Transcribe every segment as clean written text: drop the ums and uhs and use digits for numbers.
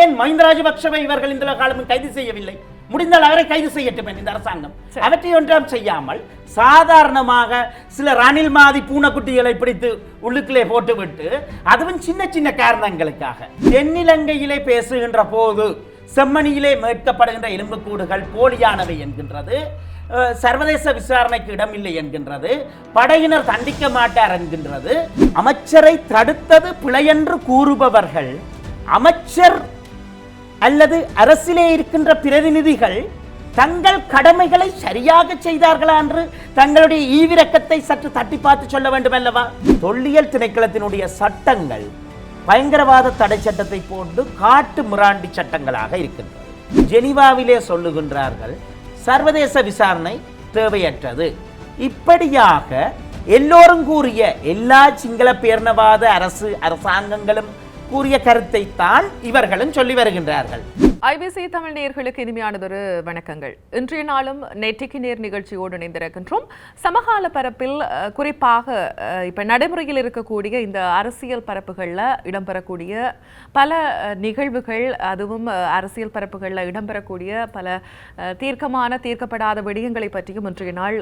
ஏன் மஹிந்த ராஜபக்ஷவை இவர்கள் இந்த காலமும் கைது செய்யவில்லை? முடிந்தால் அவரை கைது செய்யட்டும் இந்த அரசாங்கம். அவற்றை ஒன்றாம் செய்யாமல் சாதாரணமாக சில ரணில் மாதிரி பூனைக்குட்டிகளை பிடித்து உள்ளுக்குள்ளே போட்டுவிட்டு, அதுவும் சின்ன சின்ன காரணங்களுக்காக தென்னிலங்கையிலே பேசுகின்ற போது செம்மணியிலே மீட்கப்படுகின்ற எலும்புக்கூடுகள் போலியானவை என்கின்றது, சர்வதேச விசாரணைக்கு இடமில்லை என்கின்றது, படையினர் தண்டிக்க மாட்டார் என்கின்றது. அமைச்சரை தடுத்தது பிழையென்று கூறுபவர்கள் அமைச்சர் அல்லது அரசிலே இருக்கின்ற பிரதிநிதிகள் தங்கள் கடமைகளை சரியாக செய்தார்களா என்று தங்களுடைய ஈவிரக்கத்தை சற்று தட்டி பார்த்து சொல்ல வேண்டும் அல்லவா? தொல்லியல் திணைக்களத்தினுடைய சட்டங்கள் பயங்கரவாத தடை சட்டத்தை போன்று காட்டு மிராண்டி சட்டங்களாக இருக்கின்றது. ஜெனீவாவிலே சொல்லுகின்றார்கள் சர்வதேச விசாரணை தேவையற்றது. இப்படியாக எல்லோரும் கூறிய, எல்லா சிங்கள பேரினவாத அரசாங்கங்களும் கூறிய கருத்தை தான் இவர்களும் சொல்லி வருகின்றார்கள். ஐபிசி தமிழ் நேயர்களுக்கு இனிமையானதொரு வணக்கங்கள். இன்றைய நாளும் நெற்றிக்கு நேர் நிகழ்ச்சியோடு இணைந்திருக்கின்றோம். சமகால பரப்பில் குறிப்பாக இப்ப நடைமுறையில் இருக்கக்கூடிய இந்த அரசியல் பரப்புகளில் இடம்பெறக்கூடிய பல நிகழ்வுகள், அதுவும் அரசியல் பரப்புகளில் இடம்பெறக்கூடிய பல தீர்க்கப்படாத விடயங்களை பற்றியும் இன்றைய நாள்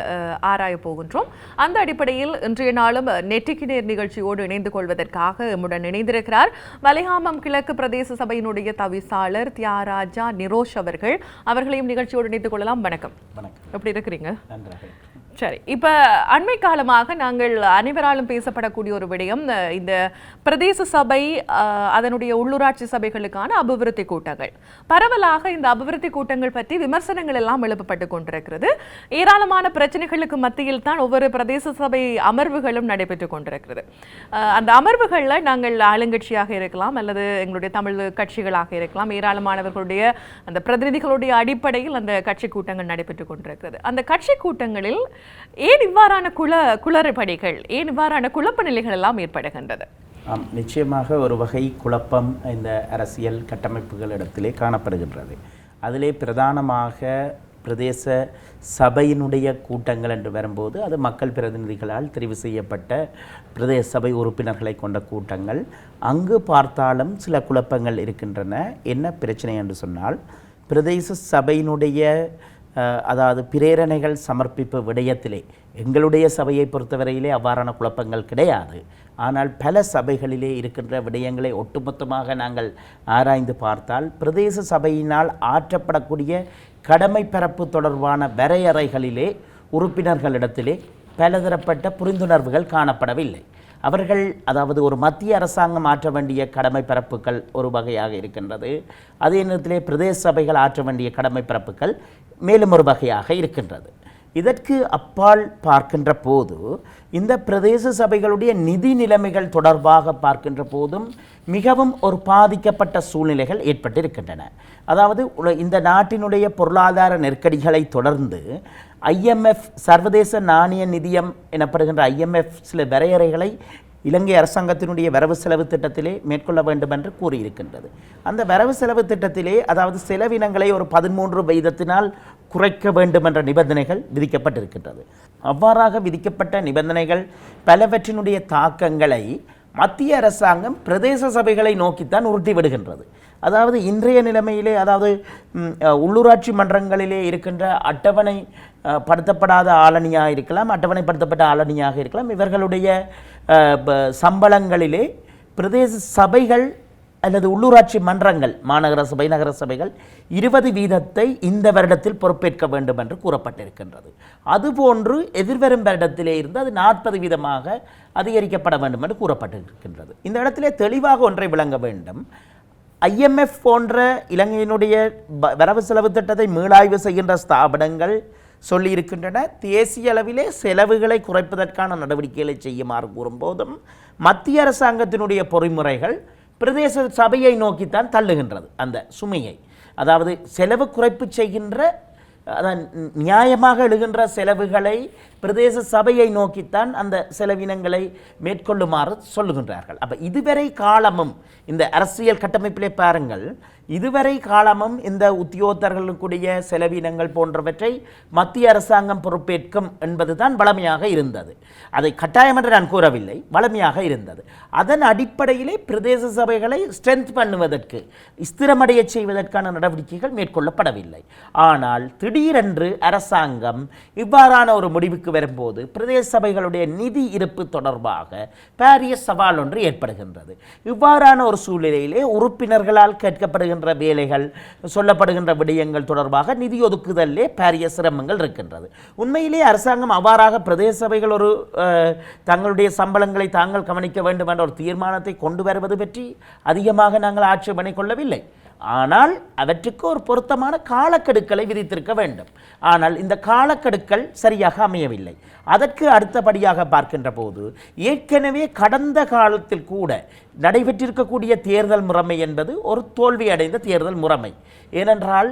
ஆராய போகின்றோம். அந்த அடிப்படையில் இன்றைய நாளும் நெற்றிக்கு நேர் நிகழ்ச்சியோடு இணைந்து கொள்வதற்காக நம்முடன் இணைந்திருக்கிறார் வலிகாமம் கிழக்கு பிரதேச சபையினுடைய தவிசாளர் தியாகராஜா நிரோஷ் அவர்களையும் நிகழ்ச்சியோடு இணைத்துக் கொள்ளலாம். வணக்கம். எப்படி இருக்கிறீங்க? சரி, இப்ப அண்மை காலமாக நாங்கள் அனைவராலும் பேசப்படக்கூடிய ஒரு விடயம் இந்த பிரதேச சபை, அதனுடைய உள்ளூராட்சி சபைகளுக்கான அபிவிருத்தி கூட்டங்கள். பரவலாக இந்த அபிவிருத்தி கூட்டங்கள் பற்றி விமர்சனங்கள் எல்லாம் எழுப்பப்பட்டு கொண்டிருக்கிறது. ஏராளமான பிரச்சனைகளுக்கு மத்தியில் தான் ஒவ்வொரு பிரதேச சபை அமர்வுகளும் நடைபெற்றுக் கொண்டிருக்கிறது. அந்த அமர்வுகளில் நாங்கள் ஆளுங்கட்சியாக இருக்கலாம் அல்லது எங்களுடைய தமிழ் கட்சிகளாக இருக்கலாம், ஏராளமானவர்களுடைய அந்த பிரதிநிதிகளுடைய அடிப்படையில் அந்த கட்சி கூட்டங்கள் நடைபெற்றுக் கொண்டிருக்கிறது. அந்த கட்சி கூட்டங்களில் ஏன் இவ்வாறான குளறுபடிகள், ஏன் இவ்வாறான குழப்ப நிலைகள் எல்லாம் ஏற்படுகின்றது? நிச்சயமாக ஒரு வகை குழப்பம் இந்த அரசியல் கட்டமைப்புகளிடத்திலே காணப்படுகின்றது. அதிலே பிரதானமாக பிரதேச சபையினுடைய கூட்டங்கள் என்று வரும்போது அது மக்கள் பிரதிநிதிகளால் தெரிவு செய்யப்பட்ட பிரதேச சபை உறுப்பினர்களை கொண்ட கூட்டங்கள். அங்கு பார்த்தாலும் சில குழப்பங்கள் இருக்கின்றன. என்ன பிரச்சனை என்று சொன்னால், பிரதேச சபையினுடைய அதாவது பிரேரணைகள் சமர்ப்பிப்பு விடயத்திலே எங்களுடைய சபையை பொறுத்தவரையிலே அவ்வாறான குழப்பங்கள் கிடையாது. ஆனால் பல சபைகளிலே இருக்கின்ற விடயங்களை ஒட்டுமொத்தமாக நாங்கள் ஆராய்ந்து பார்த்தால் பிரதேச சபையினால் ஆற்றப்படக்கூடிய கடமை பரப்பு தொடர்பான வரையறைகளிலே உறுப்பினர்களிடத்திலே பலதரப்பட்ட புரிந்துணர்வுகள் காணப்படவில்லை. அவர்கள் அதாவது ஒரு மத்திய அரசாங்கம் ஆற்ற வேண்டிய கடமை பரப்புகள் ஒரு வகையாக இருக்கின்றது, அதே நேரத்திலே பிரதேச சபைகள் ஆற்ற வேண்டிய கடமை பரப்புகள் மேலும் ஒரு வகையாக இருக்கின்றது. இதற்கு அப்பால் பார்க்கின்ற போது இந்த பிரதேச சபைகளுடைய நிதி நிலைமைகள் தொடர்பாக பார்க்கின்ற போதும் மிகவும் ஒரு பாதிக்கப்பட்ட சூழ்நிலைகள் ஏற்பட்டிருக்கின்றன. அதாவது இந்த நாட்டினுடைய பொருளாதார நெருக்கடிகளை தொடர்ந்து IMF சர்வதேச நாணய நிதியம் எனப்படுகின்ற IMF சில வரையறைகளை இலங்கை அரசாங்கத்தினுடைய வரவு செலவு திட்டத்திலே மேற்கொள்ள வேண்டும் என்று கூறியிருக்கின்றது. அந்த வரவு செலவு திட்டத்திலே அதாவது செலவினங்களை ஒரு 13% குறைக்க வேண்டும் என்ற நிபந்தனைகள் விதிக்கப்பட்டிருக்கின்றது. அவ்வாறாக விதிக்கப்பட்ட நிபந்தனைகள் பலவற்றினுடைய தாக்கங்களை மத்திய அரசாங்கம் பிரதேச சபைகளை நோக்கித்தான் உருட்டி விடுகின்றது. அதாவது இன்றைய நிலைமையிலே அதாவது உள்ளூராட்சி மன்றங்களிலே இருக்கின்ற அட்டவணை படுத்தப்படாத ஆளணியாக இருக்கலாம், அட்டவணைப்படுத்தப்பட்ட ஆளணியாக இருக்கலாம், இவர்களுடைய சம்பளங்களிலே பிரதேச சபைகள் அல்லது உள்ளூராட்சி மன்றங்கள், மாநகர சபை, நகர சபைகள் 20% இந்த வருடத்தில் பொறுப்பேற்க வேண்டும் என்று கூறப்பட்டிருக்கின்றது. அதுபோன்று எதிர்வரும் வருடத்திலே இருந்து அது 40% அதிகரிக்கப்பட வேண்டும் என்று கூறப்பட்டிருக்கின்றது. இந்த இடத்திலே தெளிவாக ஒன்றை விளங்க வேண்டும். IMF போன்ற இலங்கையினுடைய வரவு செலவு திட்டத்தை மீளாய்வு செய்கின்ற ஸ்தாபனங்கள் சொல்லியிருக்கின்றன, தேசிய அளவிலே செலவுகளை குறைப்பதற்கான நடவடிக்கைகளை செய்யுமாறு கூறும்போதும் மத்திய அரசாங்கத்தினுடைய பொறிமுறைகள் பிரதேச சபையை நோக்கித்தான் தள்ளுகின்றது அந்த சுமையை. அதாவது செலவு குறைப்பு செய்கின்ற நியாயமாக எழுகின்ற செலவுகளை பிரதேச சபையை நோக்கித்தான் அந்த செலவினங்களை மேற்கொள்ளுமாறு சொல்லுகின்றார்கள். அப்போ இதுவரை காலமும் இந்த அரசியல் கட்டமைப்பிலே பாருங்கள், இதுவரை காலமும் இந்த உத்தியோகத்தர்களுக்குடைய செலவினங்கள் போன்றவற்றை மத்திய அரசாங்கம் பொறுப்பேற்கும் என்பதுதான் வழமையாக இருந்தது. அதை கட்டாயம் என்று நான் கூறவில்லை, வழமையாக இருந்தது. அதன் அடிப்படையிலே பிரதேச சபைகளை ஸ்ட்ரென்த் பண்ணுவதற்கு, ஸ்திரமடைய செய்வதற்கான நடவடிக்கைகள் மேற்கொள்ளப்படவில்லை. ஆனால் திடீரென்று அரசாங்கம் இவ்வாறான ஒரு முடிவுக்கு வரும்போது பிரதேச சபைகளுடைய நிதி இருப்பு தொடர்பாக பாரிய சவால் ஒன்று ஏற்படுகின்றது. இவ்வாறான ஒரு சூழ்நிலையிலே உறுப்பினர்களால் கேட்கப்படுகின்ற வேலைகள், சொல்லப்படுகின்ற விடயங்கள் தொடர்பாக நிதி ஒதுக்குதலே பாரிய சிரமங்கள் இருக்கின்றது. உண்மையிலே அரசாங்கம் அவ்வாறாக பிரதேச சபைகள் ஒரு தங்களுடைய சம்பளங்களை தாங்கள் கவனிக்க வேண்டும் என்ற ஒரு தீர்மானத்தை கொண்டு வருவது பற்றி அதிகமாக நாங்கள் ஆட்சேபனை கொள்ளவில்லை. ஆனால் அவற்றுக்கு ஒரு பொருத்தமான காலக்கெடுக்களை விதித்திருக்க வேண்டும். ஆனால் இந்த காலக்கெடுக்கள் சரியாக அமையவில்லை. அதற்கு அடுத்தபடியாக பார்க்கின்ற போது ஏற்கனவே கடந்த காலத்தில் கூட நடைபெற்றிருக்கக்கூடிய தேர்தல் முறைமை என்பது ஒரு தோல்வி அடைந்த தேர்தல் முறைமை. ஏனென்றால்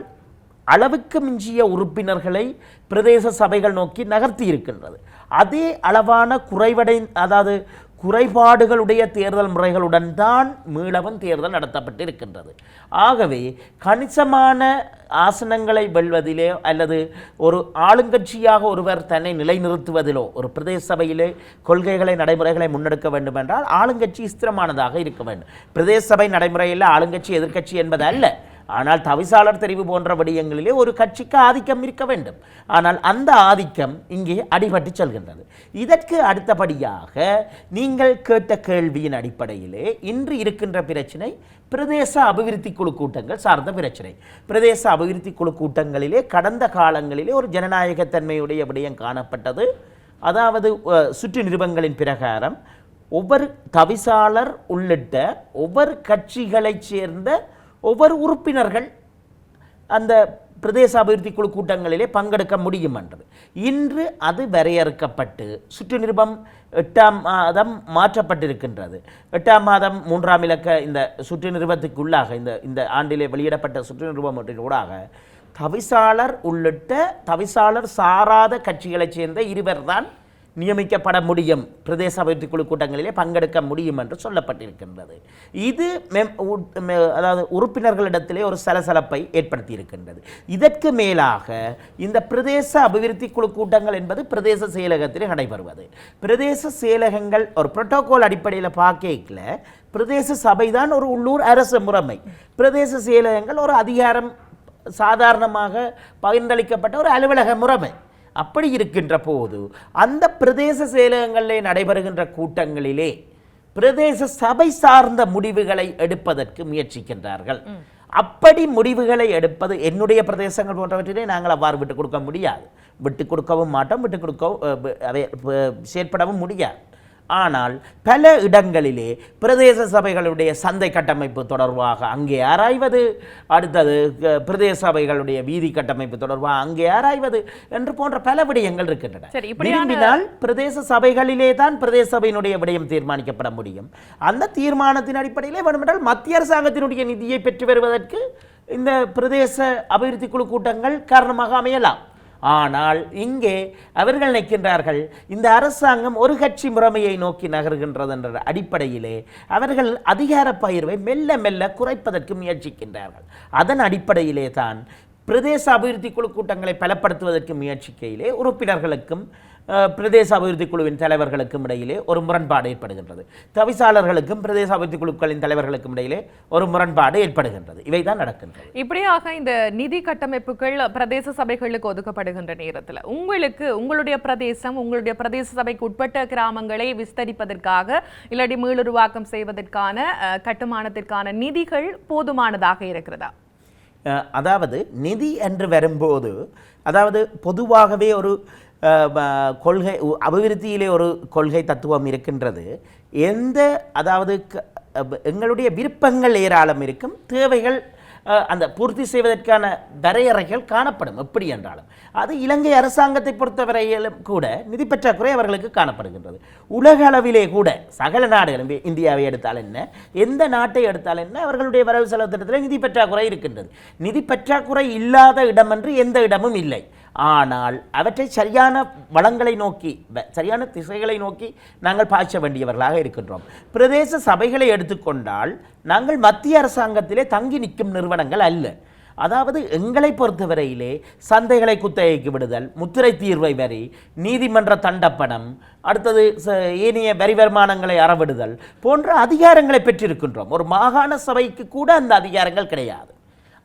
அளவுக்கு மிஞ்சிய உறுப்பினர்களை பிரதேச சபைகள் நோக்கி நகர்த்தி இருக்கின்றது. அதே அளவான குறைபாடுகளுடைய தேர்தல் முறைகளுடன் தான் மீளவும் தேர்தல் நடத்தப்பட்டிருக்கின்றது. ஆகவே கணிசமான ஆசனங்களை வெல்வதிலே அல்லது ஒரு ஆளுங்கட்சியாக ஒருவர் தன்னை நிலைநிறுத்துவதிலோ ஒரு பிரதேச சபையிலே கொள்கைகளை நடைமுறைகளை முன்னெடுக்க வேண்டும் என்றால் ஆளுங்கட்சி ஸ்திரமானதாக இருக்க வேண்டும். பிரதேச சபை நடைமுறையில் ஆளுங்கட்சி எதிர்க்கட்சி என்பது அல்ல. ஆனால் தவிசாளர் தெரிவு போன்ற விடயங்களிலே ஒரு கட்சிக்கு ஆதிக்கம் இருக்க வேண்டும். ஆனால் அந்த ஆதிக்கம் இங்கே அடிபட்டு செல்கின்றது. இதற்கு அடுத்தபடியாக நீங்கள் கேட்ட கேள்வியின் அடிப்படையிலே இன்று இருக்கின்ற பிரச்சனை பிரதேச அபிவிருத்தி குழு கூட்டங்கள் சார்ந்த பிரச்சனை. பிரதேச அபிவிருத்தி குழு கூட்டங்களிலே கடந்த காலங்களிலே ஒரு ஜனநாயகத்தன்மையுடைய விடயம் காணப்பட்டது. அதாவது சுற்று நிருபங்களின் பிரகாரம் ஒவ்வொரு தவிசாளர் உள்ளிட்ட ஒவ்வொரு கட்சிகளைச் சேர்ந்த ஒவ்வொரு உறுப்பினர்கள் அந்த பிரதேச அபிவிருத்தி குழு கூட்டங்களிலே பங்கெடுக்க முடியும் என்றது. இன்று அது வரையறுக்கப்பட்டு சுற்று நிருபம் 8ஆம் மாதம் மாற்றப்பட்டிருக்கின்றது. 8ஆம் மாதம் 3ஆம் இலக்க இந்த சுற்று நிருபத்துக்குள்ளாக இந்த ஆண்டிலே வெளியிடப்பட்ட சுற்று நிருபமூடாக தவிசாளர் உள்ளிட்ட தவிசாளர் சாராத கட்சிகளைச் சேர்ந்த இருவர் தான் நியமிக்கப்பட முடியும், பிரதேச அபிவிருத்தி குழு கூட்டங்களிலே பங்கெடுக்க முடியும் என்று சொல்லப்பட்டிருக்கின்றது. இது அதாவது உறுப்பினர்களிடத்திலே ஒரு சலசலப்பை ஏற்படுத்தி இருக்கின்றது. இதற்கு மேலாக இந்த பிரதேச அபிவிருத்தி குழு கூட்டங்கள் என்பது பிரதேச செயலகத்திலே நடைபெறுவது. பிரதேச செயலகங்கள் ஒரு புரோட்டோகால் அடிப்படையில் பார்க்கல, பிரதேச சபைதான் ஒரு உள்ளூர் அரசு முறைமை. பிரதேச செயலகங்கள் ஒரு அதிகாரம் சாதாரணமாக பகிர்ந்தளிக்கப்பட்ட ஒரு அலுவலக முறைமை. அப்படி இருக்கின்ற போது அந்த பிரதேச செயலகங்களிலே நடைபெறுகின்ற கூட்டங்களிலே பிரதேச சபை சார்ந்த முடிவுகளை எடுப்பதற்கு முயற்சிக்கின்றார்கள். அப்படி முடிவுகளை எடுப்பது என்னுடைய பிரதேசங்கள் போன்றவற்றிலே நாங்கள் அவ்வாறு விட்டுக் கொடுக்க முடியாது, விட்டுக் கொடுக்கவும் மாட்டோம், விட்டுக் கொடுக்கவும் செயற்படவும் முடியாது. ஆனால் பல இடங்களிலே பிரதேச சபைகளுடைய சந்தை கட்டமைப்பு தொடர்பாக அங்கே ஆராய்வது, அடுத்தது பிரதேச சபைகளுடைய வீதி கட்டமைப்பு தொடர்பாக அங்கே ஆராய்வது என்று போன்ற பல விடயங்கள் இருக்கின்றன. விரும்பினால் பிரதேச சபைகளிலே தான் பிரதேச சபையினுடைய விடயம் தீர்மானிக்கப்பட முடியும். அந்த தீர்மானத்தின் அடிப்படையிலே வேண்டுமென்றால் மத்திய அரசாங்கத்தினுடைய நிதியை பெற்று வருவதற்கு இந்த பிரதேச அபிவிருத்தி குழு கூட்டங்கள் காரணமாக அமையலாம். ஆனால் இங்கே அவர்கள் நினைக்கின்றார்கள் இந்த அரசாங்கம் ஒரு கட்சி முறைமையை நோக்கி நகர்கின்றது என்ற அடிப்படையிலே அவர்கள் அதிகார பகிர்வை மெல்ல மெல்ல குறைப்பதற்கு முயற்சிக்கின்றார்கள். அதன் அடிப்படையிலே தான் பிரதேச அபிவிருத்தி குழு கூட்டங்களை பலப்படுத்துவதற்கு முயற்சிக்கையிலே உறுப்பினர்களுக்கும் பிரதேச அபிவிருத்தி குழுவின் தலைவர்களுக்கும் இடையிலே ஒரு முரண்பாடு ஏற்படுகின்றது. தவிசாளர்களுக்கும் பிரதேச அபிவிருத்தி குழுக்களின் தலைவர்களுக்கும் இடையிலே ஒரு முரண்பாடு ஏற்படுகின்றது. இவைதான் நடக்கின்றது. இப்படியாக இந்த நிதி கட்டமைப்புகள் பிரதேச சபைகளுக்கு ஒதுக்கப்படுகின்ற நேரத்தில் உங்களுடைய பிரதேசம், உங்களுடைய பிரதேச சபைக்கு உட்பட்ட கிராமங்களை விஸ்தரிப்பதற்காக இல்லாட்டி மீளுருவாக்கம் செய்வதற்கான கட்டுமானத்திற்கான நிதிகள் போதுமானதாக இருக்கிறதா? அதாவது நிதி என்று வரும்போது, அதாவது பொதுவாகவே ஒரு கொள்கை அபிவிருத்தியிலே ஒரு கொள்கை தத்துவம் இருக்கின்றது. அதாவது எங்களுடைய விருப்பங்கள் ஏராளம் இருக்கும், தேவைகள் அந்த பூர்த்தி செய்வதற்கான வரையறைகள் காணப்படும். எப்படி என்றாலும் அது இலங்கை அரசாங்கத்தை பொறுத்தவரையிலும் கூட நிதி பற்றாக்குறை அவர்களுக்கு காணப்படுகின்றது. உலக அளவிலே கூட சகல நாடுகளும், இந்தியாவை எடுத்தால் என்ன, எந்த நாட்டை எடுத்தால் என்ன, அவர்களுடைய வரவு செலவு திட்டத்தில் நிதி பற்றாக்குறை இருக்கின்றது. நிதி பற்றாக்குறை இல்லாத இடம் என்று எந்த இடமும் இல்லை. ஆனால் அவற்றை சரியான வளங்களை நோக்கி சரியான திசைகளை நோக்கி நாங்கள் பாய்ச்ச வேண்டியவர்களாக இருக்கின்றோம். பிரதேச சபைகளை எடுத்துக்கொண்டால் நாங்கள் மத்திய அரசாங்கத்திலே தங்கி நிற்கும் நிறுவனங்கள் அல்ல. அதாவது எங்களை பொறுத்தவரையிலே சந்தைகளை குத்தகைக்கு விடுதல், முத்திரை தீர்வை வரி, நீதிமன்ற தண்டப்பணம், அடுத்தது ஏனைய வரி வருமானங்களை அறவிடுதல் போன்ற அதிகாரங்களை பெற்றிருக்கின்றோம். ஒரு மாகாண சபைக்கு கூட அந்த அதிகாரங்கள் கிடையாது.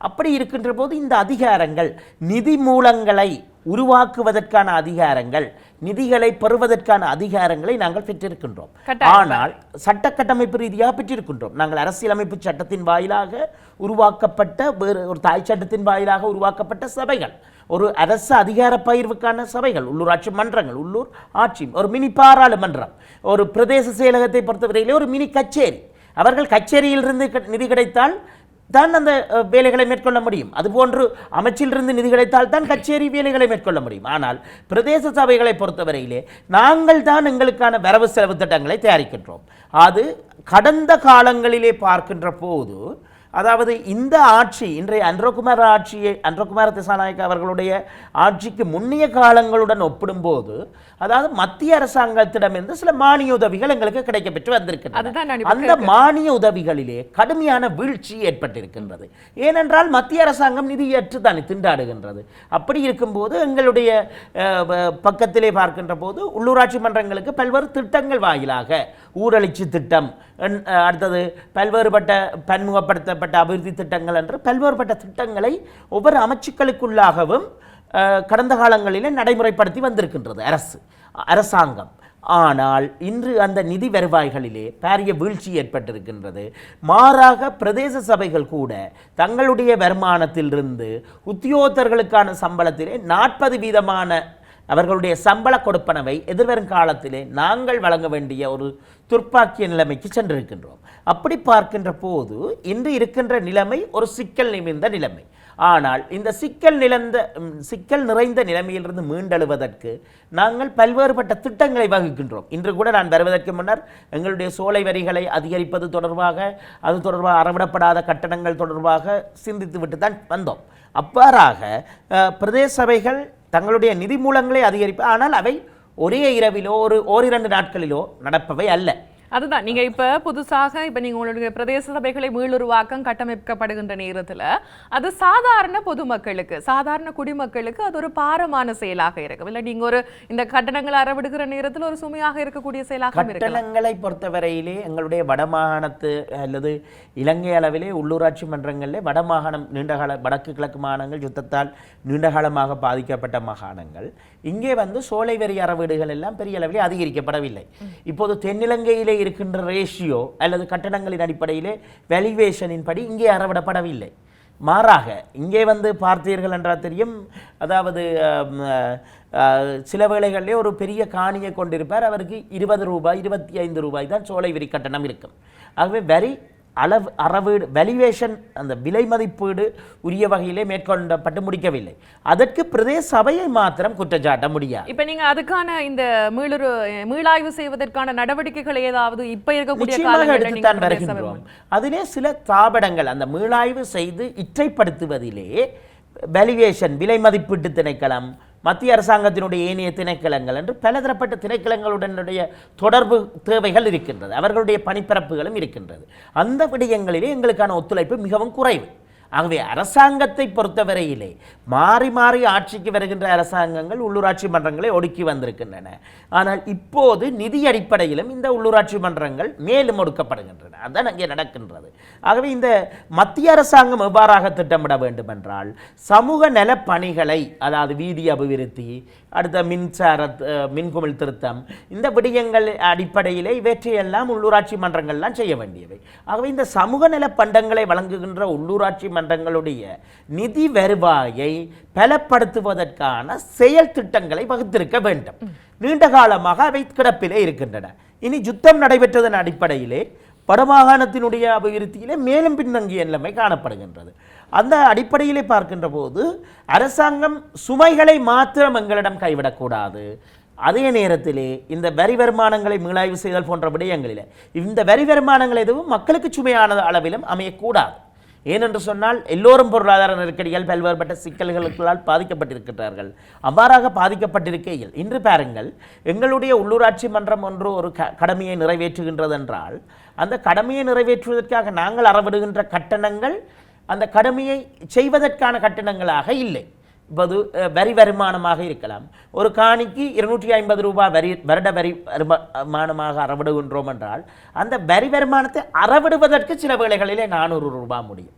அப்படி இருக்கின்ற போது இந்த அதிகாரங்கள் நிதி மூலங்களை உருவாக்குவதற்கான அதிகாரங்கள், நிதிகளை பெறுவதற்கான அதிகாரங்களை நாங்கள் பெற்றிருக்கின்றோம். ஆனால் சட்ட கட்டமைப்பு ரீதியாக பெற்றிருக்கின்றோம். நாங்கள் அரசியலமைப்பு சட்டத்தின் வாயிலாக உருவாக்கப்பட்ட வேறு ஒரு தாய் சட்டத்தின் வாயிலாக உருவாக்கப்பட்ட சபைகள், ஒரு அரசு அதிகார பகிர்வுக்கான சபைகள், உள்ளூராட்சி மன்றங்கள், உள்ளூர் ஆட்சி, ஒரு மினி பாராளுமன்றம், ஒரு பிரதேச செயலகத்தை பொறுத்தவரையிலே ஒரு மினி கச்சேரி. அவர்கள் கச்சேரியிலிருந்து நிதி கிடைத்தால் தான் அந்த வேலைகளை மேற்கொள்ள முடியும். அதுபோன்று அமைச்சிலிருந்து நிதி கிடைத்தால் தான் கச்சேரி வேலைகளை மேற்கொள்ள முடியும். ஆனால் பிரதேச சபைகளை பொறுத்தவரையிலே நாங்கள் தான் எங்களுக்கான வரவு செலவு திட்டங்களை தயாரிக்கின்றோம். அது கடந்த காலங்களிலே பார்க்கின்ற போது, அதாவது இந்த ஆட்சி இன்றைய அன்றகுமார திசாநாயக்க அவர்களுடைய ஆட்சிக்கு முன்னைய காலங்களுடன் ஒப்பிடும்போது, அதாவது மத்திய அரசாங்கத்திடமிருந்து சில மானிய உதவிகள் எங்களுக்கு கிடைக்கப்பெற்று வந்திருக்கின்றன. அந்த மானிய உதவிகளிலே கடுமையான வீழ்ச்சி ஏற்பட்டிருக்கின்றது. ஏனென்றால் மத்திய அரசாங்கம் நிதியற்று தான் திண்டாடுகின்றது. அப்படி இருக்கும்போது எங்களுடைய பக்கத்திலே பார்க்கின்ற போது உள்ளூராட்சி மன்றங்களுக்கு பல்வேறு திட்டங்கள் வாயிலாக ஊரளிச்சி திட்டம், அடுத்தது பல்வேறுபட்ட பன்முகப்படுத்தப்பட்ட அபிவிருத்தி திட்டங்கள் என்று பல்வேறுபட்ட திட்டங்களை ஒவ்வொரு அமைச்சுக்களுக்குள்ளாகவும் கடந்த காலங்களிலே நடைமுறைப்படுத்தி வந்திருக்கின்றது அரசாங்கம். ஆனால் இன்று அந்த நிதி வருவாய்களிலே பாரிய வீழ்ச்சி ஏற்பட்டிருக்கின்றது. மாறாக பிரதேச சபைகள் கூட தங்களுடைய வருமானத்திலிருந்து உத்தியோகத்தர்களுக்கான சம்பளத்திலே 40% அவர்களுடைய சம்பள கொடுப்பனவை எதிர்வரும் காலத்திலே நாங்கள் வழங்க வேண்டிய ஒரு துர்ப்பாக்கிய நிலைமைக்கு சென்றிருக்கின்றோம். அப்படி பார்க்கின்ற போது இன்று இருக்கின்ற நிலைமை ஒரு சிக்கல் நிறைந்த நிலைமை. ஆனால் இந்த சிக்கல் நிறைந்த நிலைமையிலிருந்து மீண்டெழுவதற்கு நாங்கள் பல்வேறுபட்ட திட்டங்களை வகுக்கின்றோம். இன்று கூட நான் வருவதற்கு முன்னர் எங்களுடைய சோலை வரிகளை அதிகரிப்பது தொடர்பாக, அது தொடர்பாக அறவிடப்படாத கட்டணங்கள் தொடர்பாக சிந்தித்து விட்டு தான் வந்தோம். அவ்வாறாக பிரதேச சபைகள் தங்களுடைய நிதி மூலங்களை அதிகரிப்பு, ஆனால் அவை ஒரே இரவிலோ ஓரிரண்டு நாட்களிலோ நடப்பவை அல்ல. அதுதான் நீங்க இப்ப புதுசாக நீங்க உங்களுடைய பிரதேச சபைகளை மீளுருவாக்கம் கட்டமைக்கப்படுகின்ற நேரத்துல அது சாதாரண பொதுமக்களுக்கு, சாதாரண குடிமக்களுக்கு அது ஒரு பாரமான செயலாக இருக்கும். இல்ல நீங்க இந்த கட்டணங்களை அறவிடுகிற நேரத்தில் ஒரு சுமையாக இருக்கக்கூடிய செயலாக இருக்கும். கட்டணங்களை பொறுத்தவரையிலே எங்களுடைய வடமாகாணத்து அல்லது இலங்கை அளவிலே உள்ளூராட்சி மன்றங்களிலே வடமாகாணம் நீண்டகால வடக்கு கிழக்கு மாகாணங்கள் யுத்தத்தால் நீண்டகாலமாக பாதிக்கப்பட்ட மாகாணங்கள், இங்கே சோலை வரி அறவீடுகள் எல்லாம் பெரிய அளவிலே அதிகரிக்கப்படவில்லை. இப்போது தென்னிலங்கையிலே இருக்கின்ற ரேஷியோ அல்லது கட்டணங்களின் அடிப்படையிலே வேல்யூவேஷனின் படி இங்கே அறவிடப்படவில்லை. மாறாக இங்கே பார்த்தீர்கள் என்றால் தெரியும், அதாவது சில வேளைகளிலே ஒரு பெரிய காணியை கொண்டிருப்பார், அவருக்கு 20 ரூபாய் 25 ரூபாய் தான் சோலை வரி கட்டணம் இருக்கும். ஆகவே வரி அறவீடு வேல்யூவேஷன், அந்த விலை மதிப்பீடு உரிய வகையிலே மேற்கொள்ளப்பட்டு முடிக்கவில்லை. அதற்கு பிரதேச சபையை மாத்திரம் குற்றச்சாட்ட முடியாது. இப்ப நீங்க அதுக்கான இந்த மீளாய்வு செய்வதற்கான நடவடிக்கைகள் ஏதாவது இப்ப இருக்கக்கூடிய காலங்களில் தான் வருகின்றோம். அதிலே சில தாபடங்கள் அந்த மீளாய்வு செய்து இற்றைப்படுத்துவதிலே வேல்யூவேஷன் விலை மதிப்பீட்டு திணைக்களம், மத்திய அரசாங்கத்தினுடைய ஏனைய திணைக்களங்கள் என்று பலதரப்பட்ட திணைக்களங்களுடனுடைய தொடர்பு தேவைகள் இருக்கின்றது. அவர்களுடைய பணிப்பரப்புகளும் இருக்கின்றது. அந்த விடயங்களிலே எங்களுக்கான ஒத்துழைப்பு மிகவும் குறைவு. ஆகவே அரசாங்கத்தை பொறுத்தவரையிலே மாறி மாறி ஆட்சிக்கு வருகின்ற அரசாங்கங்கள் உள்ளூராட்சி மன்றங்களை ஒடுக்கி வந்திருக்கின்றன. ஆனால் இப்போது நிதி அடிப்படையிலும் இந்த உள்ளூராட்சி மன்றங்கள் மேலும் ஒடுக்கப்படுகின்றன. அதுதான் அங்கே நடக்கின்றது. ஆகவே இந்த மத்திய அரசாங்கம் எவ்வாறாக திட்டமிட வேண்டும் என்றால், சமூக நல பணிகளை, அதாவது வீதி அபிவிருத்தி, அடுத்த மின்குமிழ் திருத்தம், இந்த விடயங்கள் அடிப்படையிலே இவற்றையெல்லாம் உள்ளூராட்சி மன்றங்கள்லாம் செய்ய வேண்டியவை. ஆகவே இந்த சமூக நல பண்டங்களை வழங்குகின்ற உள்ளூராட்சி மன்றங்களுடைய நிதி வருவாயை பலப்படுத்துவதற்கான செயல் திட்டங்களை வகுத்திருக்க வேண்டும். நீண்ட காலமாக அவை கிடப்பிலே இருக்கின்றன. இனி யுத்தம் நடைபெற்றதன் அடிப்படையிலே வடமாகாணத்தினுடைய அபிவிருத்தியிலே மேலும் பின்தங்கிய நிலைமை காணப்படுகின்றது. அந்த அடிப்படையிலே பார்க்கின்ற போது அரசாங்கம் சுமைகளை மாத்திரம் எங்களிடம் கைவிடக்கூடாது. அதே நேரத்திலே இந்த வரி வருமானங்களை மீளாய்வு செய்தல் போன்ற விடயங்களில் இந்த வரி வருமானங்கள் எதுவும் மக்களுக்கு சுமையான அளவிலும் அமையக்கூடாது. ஏனென்று சொன்னால் எல்லோரும் பொருளாதார நெருக்கடிகள் பல்வேறுபட்ட சிக்கல்களால் பாதிக்கப்பட்டிருக்கிறார்கள். அவ்வாறாக பாதிக்கப்பட்டிருக்கையில் இன்று பாருங்கள், எங்களுடைய உள்ளூராட்சி மன்றம் ஒன்று ஒரு கடமையை நிறைவேற்றுகின்றது என்றால் அந்த கடமையை நிறைவேற்றுவதற்காக நாங்கள் அறவிடுகின்ற கட்டணங்கள் அந்த கடமையை செய்வதற்கான கட்டணங்களாக இல்லை. இப்போது வரி வருமானமாக இருக்கலாம். ஒரு காணிக்கு 250 ரூபாய் வருட வரி வருமானமாக அறவிடுகின்றோம் என்றால் அந்த வரி வருமானத்தை அறவிடுவதற்கு சில வேளைகளிலே 400 ரூபாய் முடியும்.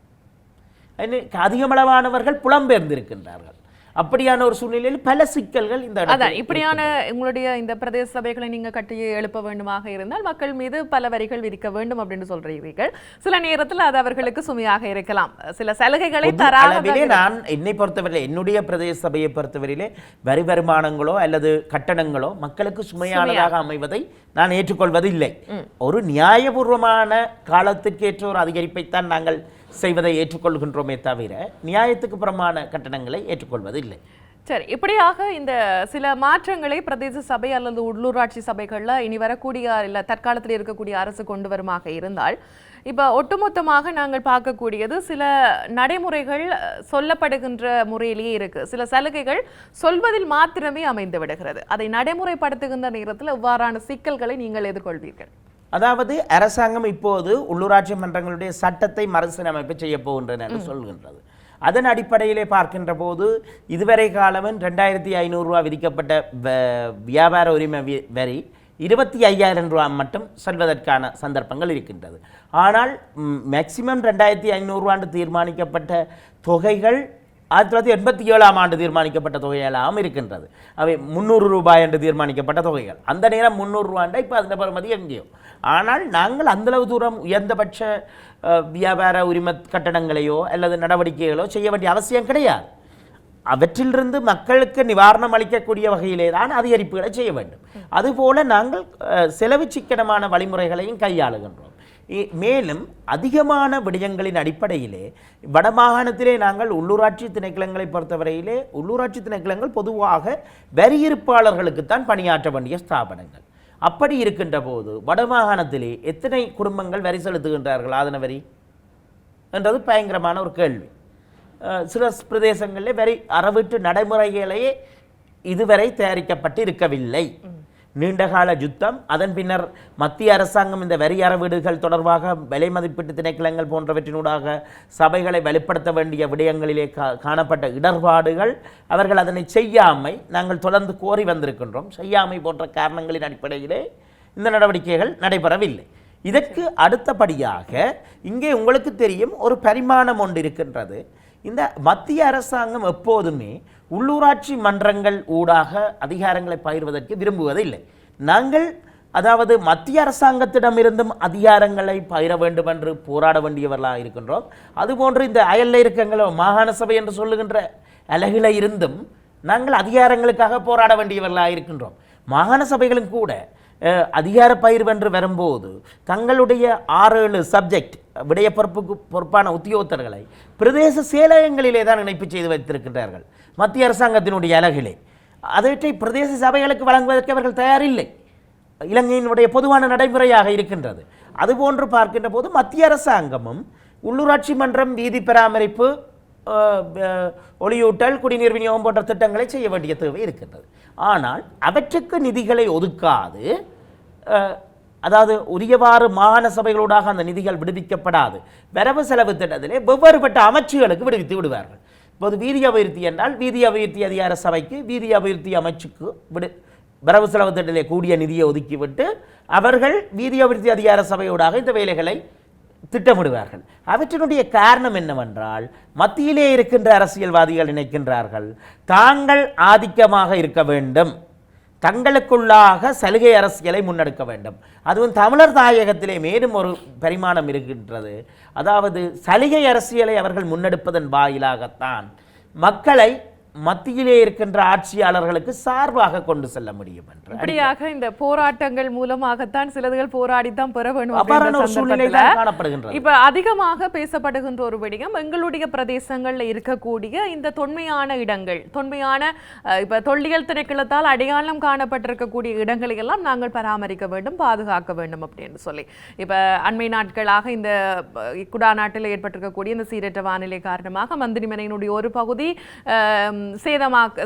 அதிகமளவானவர்கள் புலம்பெயர்ந்திருக்கின்றார்கள். அப்படியான ஒரு சூழ்நிலையில் பல சிக்கல்கள் இந்த இப்படியான உங்களுடைய இந்த பிரதேச சபைகளை நீங்க கட்டி எழுப்ப வேண்டுமாக இருந்தால் மக்கள் மீது பல வரிகள் விதிக்க வேண்டும் அப்படின்னு சொல்றீர்கள். சில நேரத்தில் அது அவர்களுக்கு சுமையாக இருக்கலாம். சில சலுகைகளை தராவிலே நான் என்னை பொறுத்தவரையிலே என்னுடைய பிரதேச சபையை பொறுத்தவரையிலே வரி வருமானங்களோ அல்லது கட்டணங்களோ மக்களுக்கு சுமையானதாக அமைவதை நான் ஏற்றுக்கொள்வதில்லை. ஒரு நியாயபூர்வமான காலத்திற்கேற்ற ஒரு அதிகரிப்பைத்தான் நாங்கள் செய்வதை ஏற்றுக்கொள்கின்றோமே தவிர நியாயத்துக்கு புறமான கட்டணங்களை ஏற்றுக்கொள்வதில்லை. சரி, இப்படியாக இந்த சில மாற்றங்களை பிரதேச சபை அல்லது உள்ளூராட்சி சபைகளில் இனி வரக்கூடிய இல்லை தற்காலத்தில் இருக்கக்கூடிய அரசு கொண்டு வருமாக இருந்தால் இப்போ ஒட்டுமொத்தமாக நாங்கள் பார்க்கக்கூடியது சில நடைமுறைகள் சொல்லப்படுகின்ற முறையிலேயே இருக்குது. சில சலுகைகள் சொல்வதில் மாத்திரமே அமைந்து விடுகிறது. அதை நடைமுறைப்படுத்துகின்ற நேரத்தில் இவ்வாறான சிக்கல்களை நீங்கள் எதிர்கொள்வீர்கள். அதாவது அரசாங்கம் இப்போது உள்ளூராட்சி மன்றங்களுடைய சட்டத்தை மறுசீரமைப்பு செய்ய போகின்றன என்று சொல்கின்றது. அதன் அடிப்படையிலே பார்க்கின்ற போது இதுவரை காலமும் 2500 ரூபா விதிக்கப்பட்ட வியாபார உரிமை வரி 25,000 ரூபா மட்டும் செல்வதற்கான சந்தர்ப்பங்கள் இருக்கின்றது. ஆனால் மேக்சிமம் 2500 ரூபாண்டு தீர்மானிக்கப்பட்ட தொகைகள் 1987ஆம் ஆண்டு தீர்மானிக்கப்பட்ட தொகையெல்லாம் இருக்கின்றது. அவை 300 ரூபாய் என்று தீர்மானிக்கப்பட்ட தொகைகள். அந்த நேரம் 300 ரூபாண்டா இப்போ அந்த பெறுமதி எங்கேயோ. ஆனால் நாங்கள் அந்தளவு தூரம் உயர்ந்தபட்ச வியாபார உரிமை கட்டணங்களையோ அல்லது நடவடிக்கைகளோ செய்ய வேண்டிய அவசியம் கிடையாது. அவற்றிலிருந்து மக்களுக்கு நிவாரணம் அளிக்கக்கூடிய வகையிலே தான் அதிகரிப்புகளை செய்ய வேண்டும். அதுபோல நாங்கள் செலவு சிக்கனமான வழிமுறைகளையும் கையாளுகின்றோம். மேலும் அதிகமான விடயங்களின் அடிப்படையிலே வடமாகாணத்திலே நாங்கள் உள்ளூராட்சி திணைக்களங்களை பொறுத்தவரையிலே உள்ளூராட்சி திணைக்களங்கள் பொதுவாக வரியிருப்பாளர்களுக்குத்தான் பணியாற்ற வேண்டிய ஸ்தாபனங்கள். அப்படி இருக்கின்ற போது வடமாகாணத்திலே எத்தனை குடும்பங்கள் வரி செலுத்துகின்றார்கள் ஆதன வரி என்றது பயங்கரமான ஒரு கேள்வி. சில பிரதேசங்களில் வரி அறவீட்டு நடைமுறைகளையே இதுவரை தயாரிக்கப்பட்டு இருக்கவில்லை. நீண்டகால யுத்தம், அதன் பின்னர் மத்திய அரசாங்கம் இந்த வரி அறவீடுகள் தொடர்பாக விலை மதிப்பீட்டு திணைக்களங்கள் போன்றவற்றினூடாக சபைகளை வெளிப்படுத்த வேண்டிய விடயங்களிலே காணப்பட்ட இடர்பாடுகள், அவர்கள் அதனை செய்யாமை நாங்கள் தொடர்ந்து கோரி வந்திருக்கின்றோம். செய்யாமை போன்ற காரணங்களின் அடிப்படையிலே இந்த நடவடிக்கைகள் நடைபெறவில்லை. இதற்கு அடுத்தபடியாக இங்கே உங்களுக்கு தெரியும் ஒரு பரிமாணம் ஒன்று இருக்கின்றது. இந்த மத்திய அரசாங்கம் எப்போதுமே உள்ளூராட்சி மன்றங்கள் ஊடாக அதிகாரங்களை பகிர்வதற்கு விரும்புவதில்லை. நாங்கள் அதாவது மத்திய அரசாங்கத்திடமிருந்தும் அதிகாரங்களை பகிர வேண்டும் என்று போராட வேண்டியவர்களாக இருக்கின்றோம். அதுபோன்று இந்த அயல்ல இருக்கங்களோ மாகாண சபை என்று சொல்லுகின்ற அலகில இருந்தும் நாங்கள் அதிகாரங்களுக்காக போராட வேண்டியவர்களாக இருக்கின்றோம். மாகாண சபைகளும் கூட அதிகார பகிர்வென்று வரும்போது தங்களுடைய 6-7 சப்ஜெக்ட் விடய பொறுப்பான உத்தியோகத்தர்களை பிரதேச செயலகங்களிலே தான் இணைப்பு செய்து வைத்திருக்கின்றார்கள் மத்திய அரசாங்கத்தினுடைய அலகிலே. அதற்றை பிரதேச சபைகளுக்கு வழங்குவதற்கு அவர்கள் தயாரில்லை. இலங்கையினுடைய பொதுவான நடைமுறையாக இருக்கின்றது. அதுபோன்று பார்க்கின்ற போது மத்திய அரசாங்கமும் உள்ளூராட்சி மன்றம், வீதி பராமரிப்பு, ஒளியூட்டல், குடிநீர் விநியோகம் போன்ற திட்டங்களை செய்ய வேண்டிய தேவை இருக்கின்றது. ஆனால் அவற்றுக்கு நிதிகளை ஒதுக்காது, அதாவது உரியவாறு மாகாண சபைகளூடாக அந்த நிதிகள் விடுவிக்கப்படாது. வரவு செலவு திட்டத்திலே வெவ்வேறுபட்ட அமைச்சுகளுக்கு விடுவித்து விடுவார்கள். இப்போது வீதி அபிவிருத்தி என்றால் வீதி அபிவிருத்தி அதிகார சபைக்கு, வீதி அபிவிருத்தி அமைச்சுக்கு வரவு செலவு திட்டத்திலே கூடிய நிதியை ஒதுக்கிவிட்டு அவர்கள் வீதி அபிவிருத்தி அதிகார சபையோடாக இந்த வேலைகளை திட்டமிடுவார்கள். அவற்றினுடைய காரணம் என்னவென்றால் மத்தியிலே இருக்கின்ற அரசியல்வாதிகள் நினைக்கின்றார்கள் தாங்கள் ஆதிக்கமாக இருக்க வேண்டும், தங்களுக்குள்ளாக சலுகை அரசியலை முன்னெடுக்க வேண்டும். அதுவும் தமிழர் தாயகத்திலே மேலும் ஒரு பரிமாணம் இருக்கின்றது. அதாவது சலுகை அரசியலை அவர்கள் முன்னெடுப்பதன் வாயிலாகத்தான் மக்களை மத்தியிலே இருக்கின்ற ஆட்சியாளர்களுக்கு சார்பாக கொண்டு செல்ல முடியும் என்று இப்படியாக இந்த போராட்டங்கள் மூலமாகத்தான் சிலர்கள் போராடித்தான் பெற வேண்டும் அவ்வாறான ஒரு சூழ்நிலை காணப்படுகின்றது. இப்ப அதிகமாக பேசப்படுகின்ற ஒரு விடயம் எங்களுடைய பிரதேசங்கள்ல இருக்கக்கூடிய இந்த தொன்மையான இடங்கள், தொன்மையான இப்ப தொல்லியல் திணைக்களத்தால் அடையாளம் காணப்பட்டிருக்கக்கூடிய இடங்களை எல்லாம் நாங்கள் பராமரிக்க வேண்டும், பாதுகாக்க வேண்டும் அப்படின்னு சொல்லி இப்ப அண்மை நாட்களாக இந்த குடாநாட்டில் ஏற்பட்டிருக்கக்கூடிய இந்த சீரற்ற வானிலை காரணமாக மந்திரிமனையினுடைய ஒரு பகுதி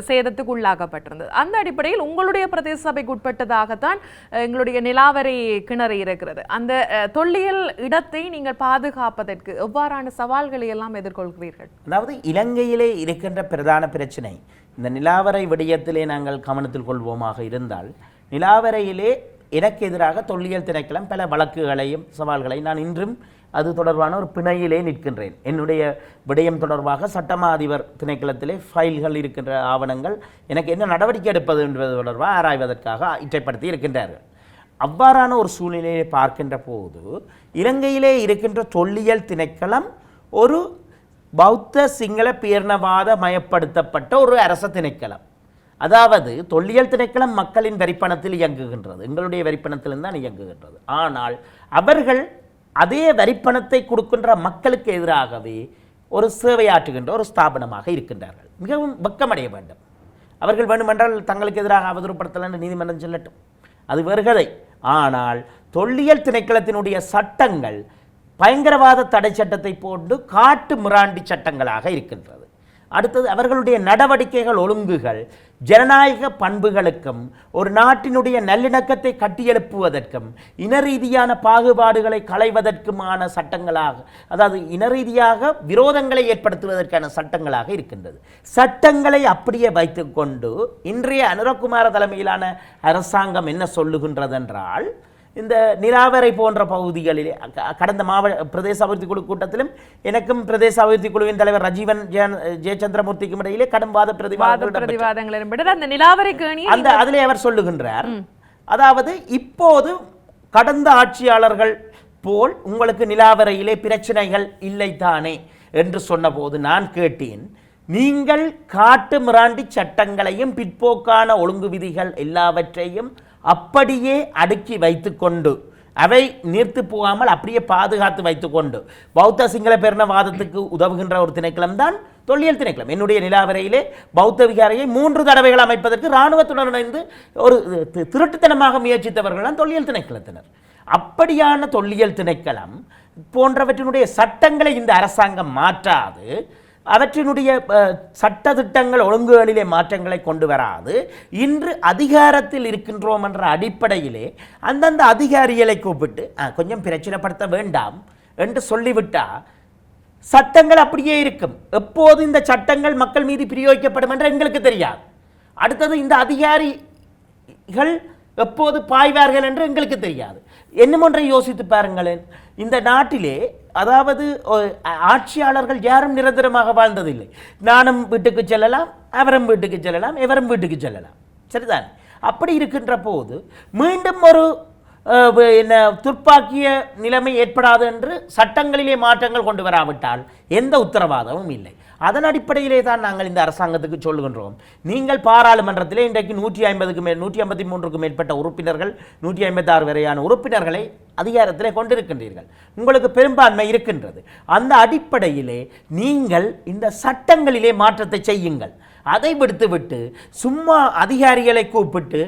சேதத்துக்கு உள்ளாக்கப்பட்டிருந்தது. அந்த அடிப்படையில் உங்களுடைய பிரதேச சபைக்கு உட்பட்டதாகத்தான் எங்களுடைய நிலாவரை கிணறு இருக்கிறது. அந்த தொல்லியல் இடத்தை நீங்கள் பாதுகாப்பதற்கு எவ்வாறான சவால்களை எல்லாம் எதிர்கொள்கிறீர்கள்? அதாவது இலங்கையிலே இருக்கின்ற பிரதான பிரச்சனை இந்த நிலாவரை விடயத்திலே நாங்கள் கவனத்தில் கொள்வோமாக இருந்தால், நிலாவரையிலே எனக்கு எதிராக தொல்லியல் திணைக்களம் பல வழக்குகளையும் சவால்களையும் நான் இன்றும் அது தொடர்பான ஒரு பிணையிலே நிற்கின்றேன். என்னுடைய விடயம் தொடர்பாக சட்டமா அதிபர் திணைக்களத்திலே ஃபைல்கள் இருக்கின்ற ஆவணங்கள் எனக்கு என்ன நடவடிக்கை எடுப்பது என்பது தொடர்பாக ஆராய்வதற்காக இற்றைப்படுத்தி இருக்கின்றார்கள். அவ்வாறான ஒரு சூழ்நிலையை பார்க்கின்ற போது இலங்கையிலே இருக்கின்ற தொல்லியல் திணைக்களம் ஒரு பௌத்த சிங்கள பேரினவாத மயப்படுத்தப்பட்ட ஒரு அரச திணைக்களம். அதாவது தொல்லியல் திணைக்களம் மக்களின் வரிப்பணத்தில் இயங்குகின்றது, எங்களுடைய வரிப்பணத்திலிருந்து தான் இயங்குகின்றது. ஆனால் அவர்கள் அதே வரிப்பணத்தை கொடுக்கின்ற மக்களுக்கு எதிராகவே ஒரு சேவையாற்றுகின்ற ஒரு ஸ்தாபனமாக இருக்கின்றார்கள். மிகவும் வெட்கமடைய வேண்டும். அவர்கள் வேண்டுமென்றால் தங்களுக்கு எதிராக அவதூறுப்படுத்தல் என்று நீதிமன்றம் சொல்லட்டும், அது வேறு கதை. ஆனால் தொல்லியல் திணைக்களத்தினுடைய சட்டங்கள் பயங்கரவாத தடை சட்டத்தை போன்று காட்டு மிராண்டி சட்டங்களாக இருக்கின்றது. அடுத்தது அவர்களுடைய நடவடிக்கைகள் ஒழுங்குகள் ஜனநாயக பண்புகளுக்கும் ஒரு நாட்டினுடைய நல்லிணக்கத்தை கட்டியெழுப்புவதற்கும் இனரீதியான பாகுபாடுகளை களைவதற்குமான சட்டங்களாக, அதாவது இனரீதியாக விரோதங்களை ஏற்படுத்துவதற்கான சட்டங்களாக இருக்கின்றது. சட்டங்களை அப்படியே வைத்துக்கொண்டு இன்றைய அனுரகுமார தலைமையிலான அரசாங்கம் என்ன சொல்லுகின்றதென்றால், இந்த நிலாவரை போன்ற பகுதிகளிலே கடந்த பிரதேச அபிவிருத்தி குழு கூட்டத்திலும் எனக்கும் பிரதேச அபிவிருத்தி குழுவின் தலைவர் ரஜீவன் ஜெயச்சந்திரமூர்த்திக்கும் இடையிலே கடும் வாத பிரதிவாதங்கள் அந்த நிலாவரை அந்த அதிலே அவர் சொல்லுகின்றார். அதாவது இப்போது கடந்த ஆட்சியாளர்கள் போல் உங்களுக்கு நிலாவரையிலே பிரச்சனைகள் இல்லைத்தானே என்று சொன்னபோது நான் கேட்டேன், நீங்கள் காட்டு மிராண்டி சட்டங்களையும் பிற்போக்கான ஒழுங்கு விதிகள் எல்லாவற்றையும் அப்படியே அடுக்கி வைத்துக்கொண்டு அவை நீர்த்து போகாமல் அப்படியே பாதுகாத்து வைத்துக்கொண்டு பௌத்த சிங்கள பேரினவாதத்துக்கு உதவுகின்ற ஒரு திணைக்களம் தான் தொல்லியல் திணைக்களம். என்னுடைய நிலாவரையிலே பௌத்த விகாரையை 3 தடவைகள் அமைப்பதற்கு இராணுவத்துடன் இணைந்து ஒரு திருட்டுத்தனமாக முயற்சித்தவர்கள் தான் தொல்லியல் திணைக்களத்தினர். அப்படியான தொல்லியல் திணைக்களம் போன்றவற்றினுடைய சட்டங்களை இந்த அரசாங்கம் மாற்றாது, அவற்றினுடைய சட்டத்திட்டங்கள் ஒழுங்குகளிலே மாற்றங்களை கொண்டு வராது, இன்று அதிகாரத்தில் இருக்கின்றோம் என்ற அடிப்படையிலே அந்தந்த அதிகாரிகளை கூப்பிட்டு கொஞ்சம் பிரச்சனைப்படுத்த வேண்டாம் என்று சொல்லிவிட்டால் சட்டங்கள் அப்படியே இருக்கும். எப்போது இந்த சட்டங்கள் மக்கள் மீது பிரயோகிக்கப்படும் என்று எங்களுக்கு தெரியாது. அடுத்தது இந்த அதிகாரிகள் எப்போது பாய்வார்கள் என்று எங்களுக்கு தெரியாது. என்னமொன்றை யோசித்து பாருங்களேன், இந்த நாட்டிலே அதாவது ஆட்சியாளர்கள் யாரும் நிரந்தரமாக வாழ்ந்ததில்லை. நானும் வீட்டுக்கு செல்லலாம், அவரும் வீட்டுக்கு செல்லலாம், எவரும் வீட்டுக்கு செல்லலாம், சரிதான்? அப்படி இருக்கின்ற போது மீண்டும் ஒரு துப்பாக்கிய நிலைமை ஏற்படாது என்று சட்டங்களிலே மாற்றங்கள் கொண்டு வராவிட்டால் எந்த உத்தரவாதமும் இல்லை. அதன் அடிப்படையிலே தான் நாங்கள் இந்த அரசாங்கத்துக்கு சொல்லுகின்றோம், நீங்கள் பாராளுமன்றத்திலே இன்றைக்கு 153க்கும் மேற்பட்ட உறுப்பினர்கள், 156 வரையான உறுப்பினர்களை அதிகாரத்திலே கொண்டிருக்கின்றீர்கள், உங்களுக்கு பெரும்பான்மை இருக்கின்றது. அந்த அடிப்படையிலே நீங்கள் இந்த சட்டங்களிலே மாற்றத்தை செய்யுங்கள். அதை விடுத்துவிட்டு சும்மா அதிகாரிகளை கூப்பிட்டு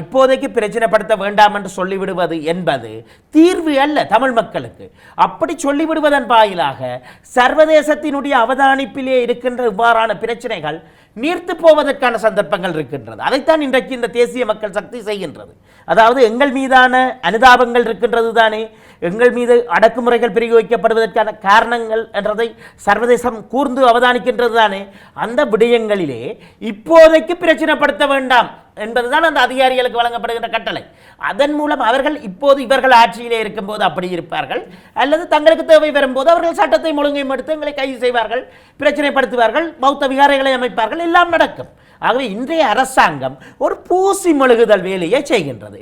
இப்போதைக்கு பிரச்சனைப்படுத்த வேண்டாம் என்று சொல்லிவிடுவது என்பது தீர்வு அல்ல தமிழ் மக்களுக்கு. அப்படி சொல்லிவிடுவதன் வாயிலாக சர்வதேசத்தினுடைய அவதானிப்பிலே இருக்கின்ற இவ்வாறான பிரச்சனைகள் நீர்த்து போவதற்கான சந்தர்ப்பங்கள் இருக்கின்றது. அதைத்தான் இன்றைக்கு இந்த தேசிய மக்கள் சக்தி செய்கின்றது. அதாவது எங்கள் மீதான அனுதாபங்கள் இருக்கின்றது தானே, எங்கள் மீது அடக்குமுறைகள் பிரயோகிக்கப்படுவதற்கான காரணங்கள் என்றதை சர்வதேசம் கூர்ந்து அவதானிக்கின்றது தானே. அந்த விடயங்களிலே இப்போதைக்கு பிரச்சனைப்படுத்த வேண்டாம் என்பதுதான் அந்த அதிகாரிகளுக்கு வழங்கப்படுகின்ற கட்டளை. அதன் மூலம் அவர்கள் இப்போது இவர்கள் ஆட்சியிலே இருக்கும்போது அப்படி இருப்பார்கள், அல்லது தங்களுக்கு தேவை வரும்போது அவர்கள் சட்டத்தை ஒழுங்கையும் எடுத்து எங்களை கைது செய்வார்கள், பிரச்சனைப்படுத்துவார்கள், பௌத்த விகாரைகளை அமைப்பார்கள், எல்லாம் நடக்கும். ஆகவே இன்றைய அரசாங்கம் ஒரு பூசி மெழுகுதல் வேலையை செய்கின்றது.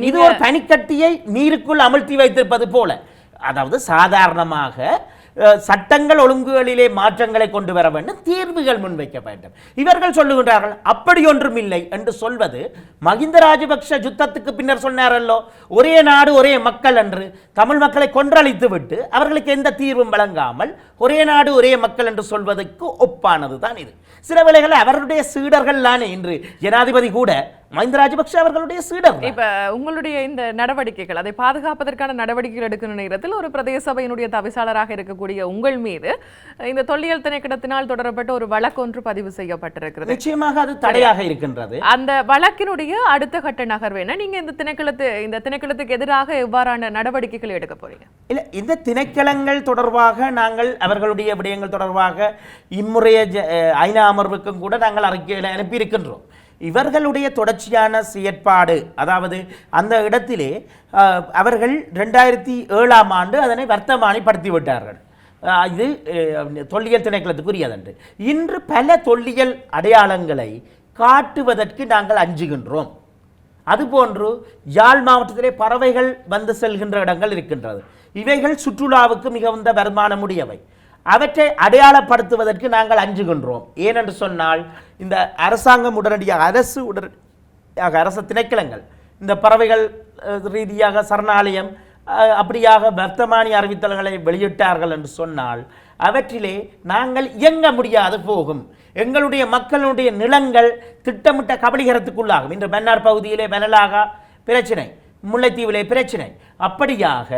இது ஒரு பனிக்கட்டியை நீருக்குள் அமிழ்த்தி வைத்திருப்பது போல. அதாவது சாதாரணமாக சட்டங்கள் ஒழுங்குகளிலே மாற்றங்களை கொண்டு வர வேண்டும், தீர்வுகள் முன்வைக்க வேண்டும். இவர்கள் சொல்லுகின்றார்கள் அப்படி ஒன்றும் இல்லை என்று சொல்வது மஹிந்த ராஜபக்ஷ யுத்தத்துக்கு பின்னர் சொன்னாரல்லோ, ஒரே நாடு ஒரே மக்கள் என்று தமிழ் மக்களை கொன்றளித்து விட்டு அவர்களுக்கு எந்த தீர்வும் வழங்காமல் ஒரே நாடு ஒரே மக்கள் என்று சொல்வதற்கு ஒப்பானது தான் இது. சில வேளைகளில் அவர்களுடைய சீடர்கள் தானே இன்று ஜனாதிபதி கூட மஹிந்த ராஜபக்ஷ அவர்களுடைய சீடர். இப்ப உங்களுடைய இந்த நடவடிக்கைகள், அதை பாதுகாப்பதற்கான நடவடிக்கைகள் எடுக்கிற நேரத்தில் ஒரு பிரதேச சபையினுடைய தவிசாளராக இருக்கக்கூடிய உங்கள் மீது இந்த தொல்லியல் திணைக்களத்தினால் தொடரப்பட்ட ஒரு வழக்கு ஒன்று பதிவு செய்யப்பட்டிருக்கிறது. நிச்சயமாக அது தடையாக இருக்கின்றது. அந்த வழக்கினுடைய அடுத்த கட்ட நகர்வு என்ன? நீங்க இந்த திணைக்களத்துக்கு எதிராக எவ்வாறான நடவடிக்கைகள் எடுக்க போறீங்க? இல்ல, இந்த திணைக்களங்கள் தொடர்பாக நாங்கள் அவர்களுடைய விடயங்கள் தொடர்பாக இம்முறைய ஐநா அமர்வுக்கும் கூட நாங்கள் அறிக்கைகளை அனுப்பியிருக்கின்றோம். இவர்களுடைய தொடர்ச்சியான செயற்பாடு, அதாவது அந்த இடத்திலே அவர்கள் 2007ஆம் ஆண்டு அதனை வர்த்தமானிப்படுத்தி விட்டார்கள். இது தொல்லியல் திணைக்களத்துக்குரியதன்று. இன்று பல தொல்லியல் அடையாளங்களை காட்டுவதற்கு நாங்கள் அஞ்சுகின்றோம். அதுபோன்று யாழ் மாவட்டத்திலே பறவைகள் வந்து செல்கின்ற இடங்கள் இருக்கின்றது. இவைகள் சுற்றுலாவுக்கு மிகுந்த வருமானமுடையவை. அவற்றை அடையாளப்படுத்துவதற்கு நாங்கள் அஞ்சுகின்றோம். ஏனென்று சொன்னால் இந்த அரசாங்கம் உடனடியாக அரசு திணைக்களங்கள் இந்த பறவைகள் ரீதியாக சரணாலயம் அப்படியாக வர்த்தமானி அறிவித்தல்களை வெளியிட்டார்கள் என்று சொன்னால் அவற்றிலே நாங்கள் இயங்க முடியாது போகும். எங்களுடைய மக்களுடைய நிலங்கள் திட்டமிட்ட கபலீகரத்துக்குள்ளாகும். இன்று மன்னார் பகுதியிலே வெனலாகா பிரச்சனை, முல்லைத்தீவிலே பிரச்சனை. அப்படியாக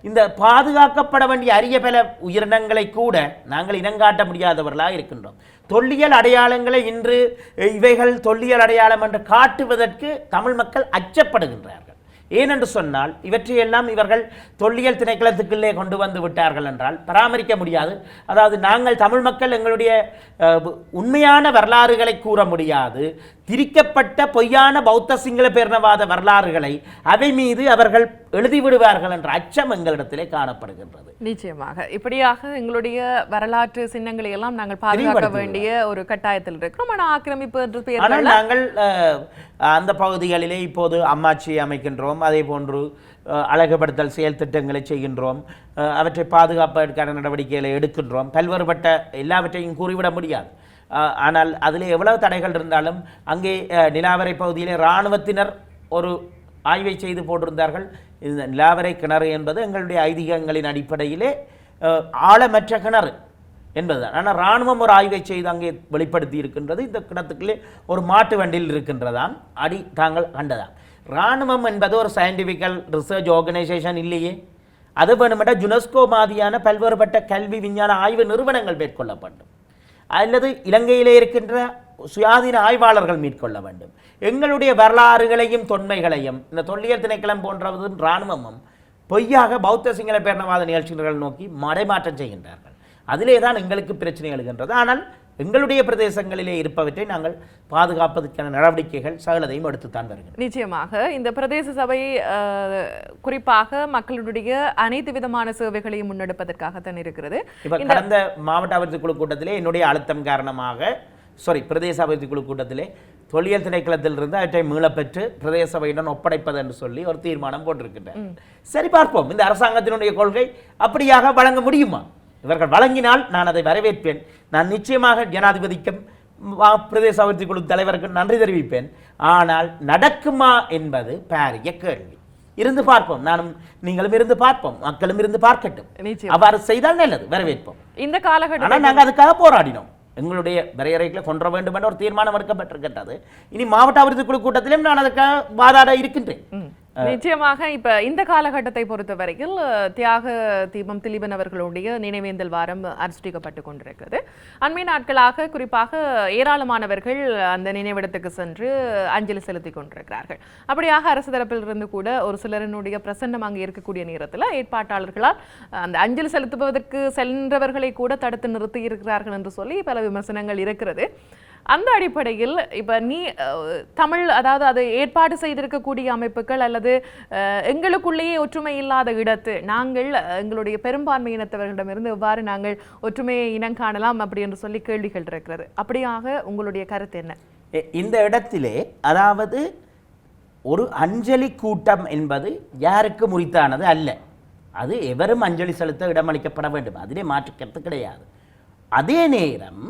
இந்த பாதுகாக்கப்பட வேண்டிய அரிய பல உயிரினங்களை கூட நாங்கள் இனங்காட்ட முடியாதவர்களாக இருக்கின்றோம். தொல்லியல் அடையாளங்களை இன்று இவைகள் தொல்லியல் அடையாளம் என்று காட்டுவதற்கு தமிழ் மக்கள் அச்சப்படுகின்றார்கள். ஏனென்று சொன்னால் இவற்றையெல்லாம் இவர்கள் தொல்லியல் திணைக்களத்துக்குள்ளே கொண்டு வந்து விட்டார்கள் என்றால் பராமரிக்க முடியாது. அதாவது நாங்கள் தமிழ் மக்கள் எங்களுடைய உண்மையான வரலாறுகளை கூற முடியாது. திரிக்கப்பட்ட பொய்யான பௌத்த சிங்கள பேரினவாத வரலாறுகளை அவை மீது அவர்கள் எழுதிவிடுவார்கள் என்ற அச்சம் எங்களிடத்திலே காணப்படுகின்றது. நிச்சயமாக இப்படியாக எங்களுடைய வரலாற்று சின்னங்களை எல்லாம் நாங்கள் பாதுகாக்க வேண்டிய ஒரு கட்டாயத்தில் இருக்கிறோம். ஆனால் ஆக்கிரமிப்பு என்று பெயர் நாங்கள் அந்த பகுதிகளிலே இப்போது அம்மாட்சி அமைக்கின்றோம். அதே போன்று அழகுபடுத்தல் செயல் திட்டங்களை செய்கின்றோம். அவற்றை பாதுகாப்பதற்கான நடவடிக்கைகளை எடுக்கின்றோம். பல்வேறுபட்ட எல்லாவற்றையும் கூறிவிட முடியாது. ஆனால் அதில் எவ்வளவு தடைகள் இருந்தாலும் அங்கே நிலாவரை பகுதியிலே இராணுவத்தினர் ஒரு ஆய்வை செய்து போட்டிருந்தார்கள். இந்த நிலாவரை கிணறு என்பது எங்களுடைய ஐதீகங்களின் அடிப்படையிலே ஆழமற்ற கிணறு என்பதுதான். ஆனால் இராணுவம் ஒரு ஆய்வை செய்து அங்கே வெளிப்படுத்தி இருக்கின்றது. இந்த கிணத்துக்குள்ளே ஒரு மாட்டு வண்டியில் இருக்கின்றதாம், அடி தாங்கள் கண்டதாம். இராணுவம் என்பது ஒரு சயின்டிஃபிக்கல் ரிசர்ச் ஆர்கனைசேஷன் இல்லையே. அது வேணுமென்ற யுனெஸ்கோ மாதிரியான பல்வேறுபட்ட கல்வி விஞ்ஞான ஆய்வு நிறுவனங்கள் மேற்கொள்ளப்படும், அல்லது இலங்கையிலே இருக்கின்ற சுயாதீன ஆய்வாளர்கள் மேற்கொள்ள வேண்டும். எங்களுடைய வரலாறுகளையும் தொன்மைகளையும் இந்த தொல்லியல் திணைக்களம் போன்றதும் இராணுவமும் பொய்யாக பௌத்த சிங்கள பேரினவாத நிகழ்ச்சிகள் நோக்கி மடைமாற்றம் செய்கின்றார்கள். அதிலே தான் எங்களுக்கு பிரச்சனை எழுகின்றது. ஆனால் எங்களுடைய பிரதேசங்களிலே இருப்பவற்றை நாங்கள் பாதுகாப்பதற்கான நடவடிக்கைகள் சகலதையும் எடுத்துத்தான் வருகின்றன. நிச்சயமாக இந்த பிரதேச சபை குறிப்பாக மக்களுடைய அனைத்து விதமான சேவைகளையும் முன்னெடுப்பதற்காகத்தான் இருக்கிறது. இப்ப கடந்த மாவட்ட அபிவிருத்தி குழு கூட்டத்திலே என்னுடைய அழுத்தம் காரணமாக பிரதேச அபிவிருத்தி குழு கூட்டத்திலே தொல்லியல் திணைக்களத்திலிருந்து அவற்றை மீளப்பெற்று பிரதேச சபையுடன் ஒப்படைப்பது என்று சொல்லி ஒரு தீர்மானம் போட்டிருக்கின்றனர். சரி, பார்ப்போம் இந்த அரசாங்கத்தினுடைய கொள்கை அப்படியாக வழங்க முடியுமா. இவர்கள் வழங்கினால் நான் அதை வரவேற்பேன். நான் நிச்சயமாக ஜனாதிபதிக்கும் பிரதேச அபிவிருத்தி குழு தலைவருக்கும் நன்றி தெரிவிப்பேன். ஆனால் நடக்குமா என்பது பாரிய கேள்வி. இருந்து பார்ப்போம், நானும் நீங்களும் இருந்து பார்ப்போம், மக்களும் இருந்து பார்க்கட்டும். அவ்வாறு செய்தால் நல்லது, வரவேற்போம். இந்த காலகட்டம் நாங்கள் அதுக்காக போராடினோம். எங்களுடைய வரையறைகளை கொன்ற வேண்டும் என்ற ஒரு தீர்மானம் எடுக்கப்பட்டிருக்கின்றது. இனி மாவட்ட அபிவிருத்தி குழு கூட்டத்திலும் நான் அதுக்காக வாதாட இருக்கின்றேன். நிச்சயமாக இப்ப இந்த காலகட்டத்தை பொறுத்த வரையில் தியாக தீபம் திலீபன் அவர்களுடைய நினைவேந்தல் வாரம் அனுஷ்டிக்கப்பட்டு கொண்டிருக்கிறது. அண்மை நாட்களாக குறிப்பாக ஏராளமானவர்கள் அந்த நினைவிடத்துக்கு சென்று அஞ்சலி செலுத்தி கொண்டிருக்கிறார்கள். அப்படியாக அரசு தரப்பில் இருந்து கூட ஒரு சிலரினுடைய பிரசன்னம் அங்கே இருக்கக்கூடிய நேரத்தில் ஏற்பாட்டாளர்களால் அந்த அஞ்சலி செலுத்துவதற்கு சென்றவர்களை கூட தடுத்து நிறுத்தி இருக்கிறார்கள் என்று சொல்லி பல விமர்சனங்கள் இருக்கிறது. அந்த அடிப்படையில் இப்போ தமிழ், அதாவது அதை ஏற்பாடு செய்திருக்கக்கூடிய அமைப்புகள் அல்லது எங்களுக்குள்ளேயே ஒற்றுமை இல்லாத இடத்து நாங்கள் எங்களுடைய பெரும்பான்மையினத்தவர்களிடமிருந்து எவ்வாறு நாங்கள் ஒற்றுமையை இனம் காணலாம் அப்படி என்று சொல்லி கேள்விகள் இருக்கிறது. அப்படியாக உங்களுடைய கருத்து என்ன? இந்த இடத்திலே அதாவது ஒரு அஞ்சலி கூட்டம் என்பது யாருக்கு முறித்தானது அல்ல. அது எவரும் அஞ்சலி செலுத்த இடமளிக்கப்பட வேண்டும், அதிலே மாற்று கருத்து கிடையாது. அதே நேரம்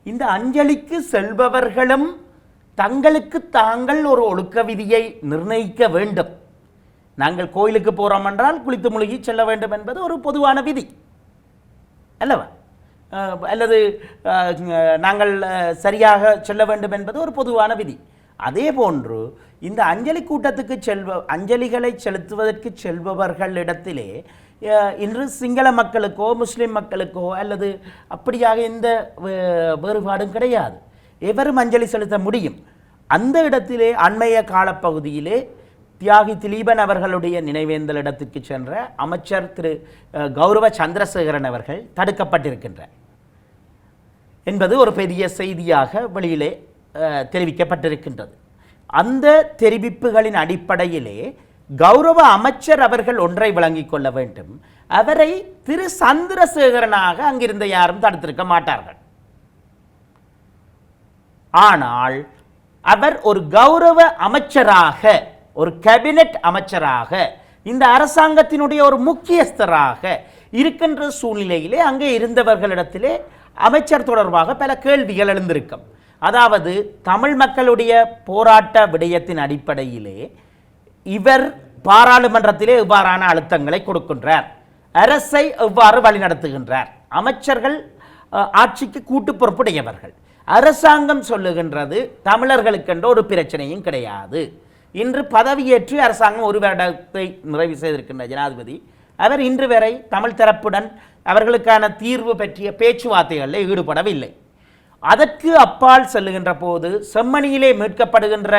இந்த அஞ்சலிக்கு செல்பவர்களும் தங்களுக்கு தாங்கள் ஒரு ஒழுக்க விதியை நிர்ணயிக்க வேண்டும். நாங்கள் கோயிலுக்கு போகிறோம் என்றால் குளித்து முழுகி செல்ல வேண்டும் என்பது ஒரு பொதுவான விதி அல்லவா? அல்லது நாங்கள் சரியாக செல்ல வேண்டும் என்பது ஒரு பொதுவான விதி. அதே போன்று இந்த அஞ்சலி கூட்டத்துக்கு அஞ்சலிகளை செலுத்துவதற்கு செல்பவர்களிடத்திலே இன்று சிங்கள மக்களுக்கோ முஸ்லிம் மக்களுக்கோ அல்லது அப்படியாக எந்த வேறுபாடும் கிடையாது, எவரும் அஞ்சலி செலுத்த முடியும். அந்த இடத்திலே அண்மைய காலப்பகுதியிலே தியாகி திலீபன் அவர்களுடைய நினைவேந்தல் இடத்திற்கு சென்ற அமைச்சர் திரு கௌரவ சந்திரசேகரன் அவர்கள் தடுக்கப்பட்டிருக்கின்றார் என்பது ஒரு பெரிய செய்தியாக வெளியிலே தெரிவிக்கப்பட்டிருக்கின்றது. அந்த தெரிவிப்புகளின் அடிப்படையிலே கௌரவ அமைச்சர் அவர்கள் ஒன்றை விளங்கிக் கொள்ள வேண்டும், அவரை திரு சந்திரசேகரனாக அங்கிருந்த யாரும் தடுத்திருக்க மாட்டார்கள். ஆனால் அவர் ஒரு கௌரவ அமைச்சராக, ஒரு கேபினெட் அமைச்சராக, இந்த அரசாங்கத்தினுடைய ஒரு முக்கியஸ்தராக இருக்கின்ற சூழ்நிலையிலே அங்கே இருந்தவர்களிடத்திலே அமைச்சர் தொடர்பாக பல கேள்விகள் எழுந்திருக்கும். அதாவது தமிழ் மக்களுடைய போராட்ட விடயத்தின் அடிப்படையிலே இவர் பாராளுமன்றத்திலே இவ்வாறான அழுத்தங்களை கொடுக்கின்றார், அரசை எவ்வாறு வழிநடத்துகின்றார், அமைச்சர்கள் ஆட்சிக்கு கூட்டு பொறுப்புடையவர்கள், அரசாங்கம் சொல்லுகின்றது தமிழர்களுக்கென்ற ஒரு பிரச்சனையும் கிடையாது. இன்று பதவியேற்று அரசாங்கம் ஒரு வருடத்தை நிறைவு செய்திருக்கின்ற ஜனாதிபதி அவர் இன்று வரை தமிழ் தரப்புடன் அவர்களுக்கான தீர்வு பற்றிய பேச்சுவார்த்தைகளில் ஈடுபடவில்லை. அதற்கு அப்பால் செல்லுகின்ற போது செம்மணியிலே மீட்கப்படுகின்ற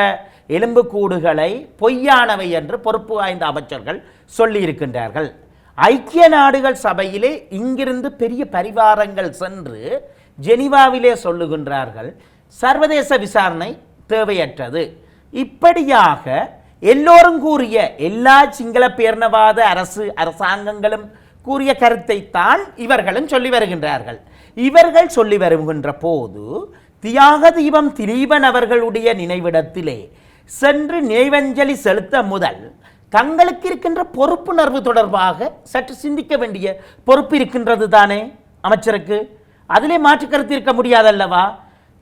எலும்புக்கூடுகளை பொய்யானவை என்று பொறுப்பு வாய்ந்த அமைச்சர்கள் சொல்லியிருக்கின்றார்கள். ஐக்கிய நாடுகள் சபையிலே இங்கிருந்து பெரிய பரிவாரங்கள் சென்று ஜெனீவாவிலே சொல்லுகின்றார்கள் சர்வதேச விசாரணை தேவையற்றது. இப்படியாக எல்லோரும் கூறிய, எல்லா சிங்கள பேரினவாத அரசாங்கங்களும் கூறிய கருத்தை தான் இவர்களும் சொல்லி வருகின்றார்கள். இவர்கள் சொல்லி வருகின்ற போது தியாக தீபம் திலீபன் அவர்களுடைய நினைவிடத்திலே சென்று நினைவஞ்சலி செலுத்த முதல் தங்களுக்கு இருக்கின்ற பொறுப்புணர்வு தொடர்பாக சற்று சிந்திக்க வேண்டிய பொறுப்பு இருக்கின்றது தானே அமைச்சருக்கு? அதிலே மாற்று கருத்து இருக்க முடியாதல்லவா?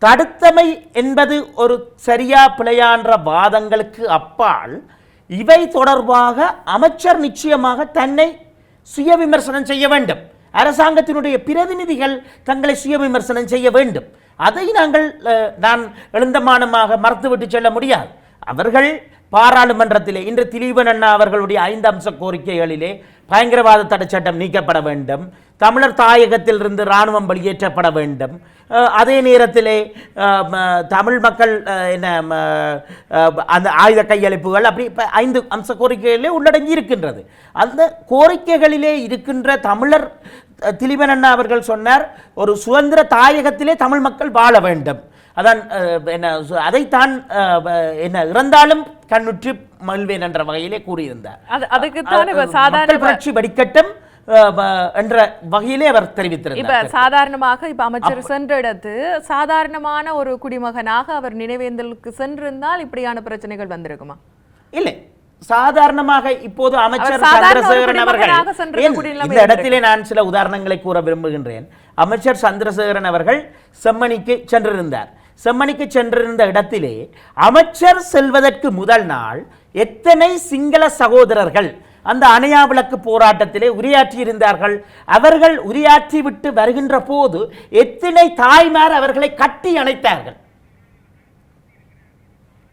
தடுத்தமை என்பது ஒரு சரியா பிழையான்ற வாதங்களுக்கு அப்பால் இவை தொடர்பாக அமைச்சர் நிச்சயமாக தன்னை சுய விமர்சனம் செய்ய வேண்டும். அரசாங்கத்தினுடைய பிரதிநிதிகள் தங்களை சுய விமர்சனம் செய்ய வேண்டும். அதை நான் எழுந்தமானமாக மறுத்துவிட்டு செல்ல முடியாது. அவர்கள் பாராளுமன்றத்திலே இன்று திலீபன் அண்ணா அவர்களுடைய 5 அம்ச கோரிக்கைகளிலே பயங்கரவாத தடை சட்டம் நீக்கப்பட வேண்டும், தமிழர் தாயகத்திலிருந்து இராணுவம் வெளியேற்றப்பட வேண்டும், அதே நேரத்திலே தமிழ் மக்கள் அந்த ஆயுத கையளிப்புகள் அப்படி 5 அம்ச கோரிக்கைகளிலே உள்ளடங்கி இருக்கின்றது. அந்த கோரிக்கைகளிலே இருக்கின்ற தமிழர் திலீபன் அண்ணா அவர்கள் சொன்னார், ஒரு சுதந்திர தாயகத்திலே தமிழ் மக்கள் வாழ வேண்டும், அதான் அதைத்தான் இறந்தாலும் கண்ணுற்று மகிழ்வேன் என்ற வகையிலே கூறியிருந்தார். புரட்சி வெடிக்கட்டும் என்ற வகையிலே அவர் தெரிவித்திருந்தார். சாதாரணமாக இப்ப அமைச்சர் சென்ற இடத்து சாதாரணமான ஒரு குடிமகனாக அவர் நினைவேந்தலுக்கு சென்றிருந்தால் இப்படியான பிரச்சனைகள் வந்திருக்குமா? இல்லை, சாதாரணமாக இப்போது அமைச்சர் சந்திரசேகரன் அவர்கள், இந்த இடத்திலே நான் சில உதாரணங்களை கூற விரும்புகின்றேன். அமைச்சர் சந்திரசேகரன் அவர்கள் செம்மணிக்கு சென்றிருந்தார். செம்மணிக்கு சென்றிருந்த இடத்திலே அமைச்சர் செல்வதற்கு முதல் நாள் எத்தனை சிங்கள சகோதரர்கள் அந்த அணையா விளக்கு போராட்டத்திலே உரையாற்றி இருந்தார்கள். அவர்கள் உரையாற்றி விட்டு வருகின்ற போது எத்தனை தாய்மார் அவர்களை கட்டி அணைத்தார்கள்.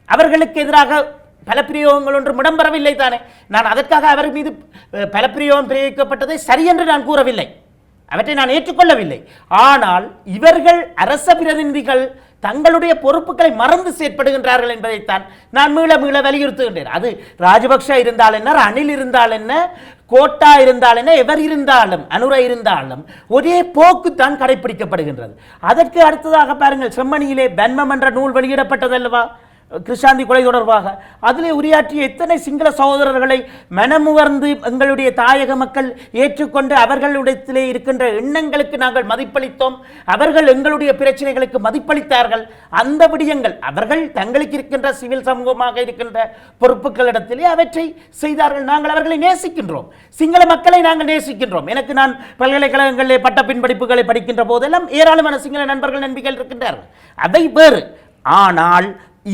அவர்களுக்கு எதிராக பலப்பிரயோகங்கள் ஒன்றும் இடம்பெறவில்லை தானே. நான் அதற்காக அவர் மீது பலப்பிரயோகம் பிரயோகிக்கப்பட்டதை சரியென்று நான் கூறவில்லை, அவற்றை நான் ஏற்றுக்கொள்ளவில்லை. ஆனால் இவர்கள் அரச பிரதிநிதிகள் தங்களுடைய பொறுப்புகளை மறந்து செயற்படுகின்றார்கள் என்பதைத்தான் நான் மீள மீள வலியுறுத்துகின்றேன். அது ராஜபக்ஷ இருந்தால் என்ன, ரணில் இருந்தால் என்ன, கோட்டா இருந்தால் என்ன, எவர் இருந்தாலும், அனுர இருந்தாலும் ஒரே போக்குத்தான் கடைபிடிக்கப்படுகின்றது. அதற்கு அடுத்ததாக பாருங்கள், செம்மணியிலே பன்மம் என்ற நூல் வெளியிடப்பட்டதல்லவா? கிருஷாந்தி கொலை தொடர்பாக அதிலே உரையாற்றிய எத்தனை சிங்கள சகோதரர்களை மனமுவர்ந்து எங்களுடைய தாயக மக்கள் ஏற்றுக்கொண்டு அவர்களிடத்திலே இருக்கின்ற எண்ணங்களுக்கு நாங்கள் மதிப்பளித்தோம். அவர்கள் எங்களுடைய பிரச்சனைகளுக்கு மதிப்பளித்தார்கள். அந்த விடயங்கள் அவர்கள் தங்களுக்கு இருக்கின்ற சிவில் சமூகமாக இருக்கின்ற பொறுப்புகளிடத்திலே அவற்றை செய்தார்கள். நாங்கள் அவர்களை நேசிக்கின்றோம். சிங்கள மக்களை நாங்கள் நேசிக்கின்றோம். எனக்கு நான் பல்கலைக்கழகங்களிலே பட்டப்பின் படிப்புகளை படிக்கின்ற போதெல்லாம் ஏராளமான சிங்கள நண்பர்கள் நண்பிகள் இருக்கின்றார்கள். அவை வேறு. ஆனால்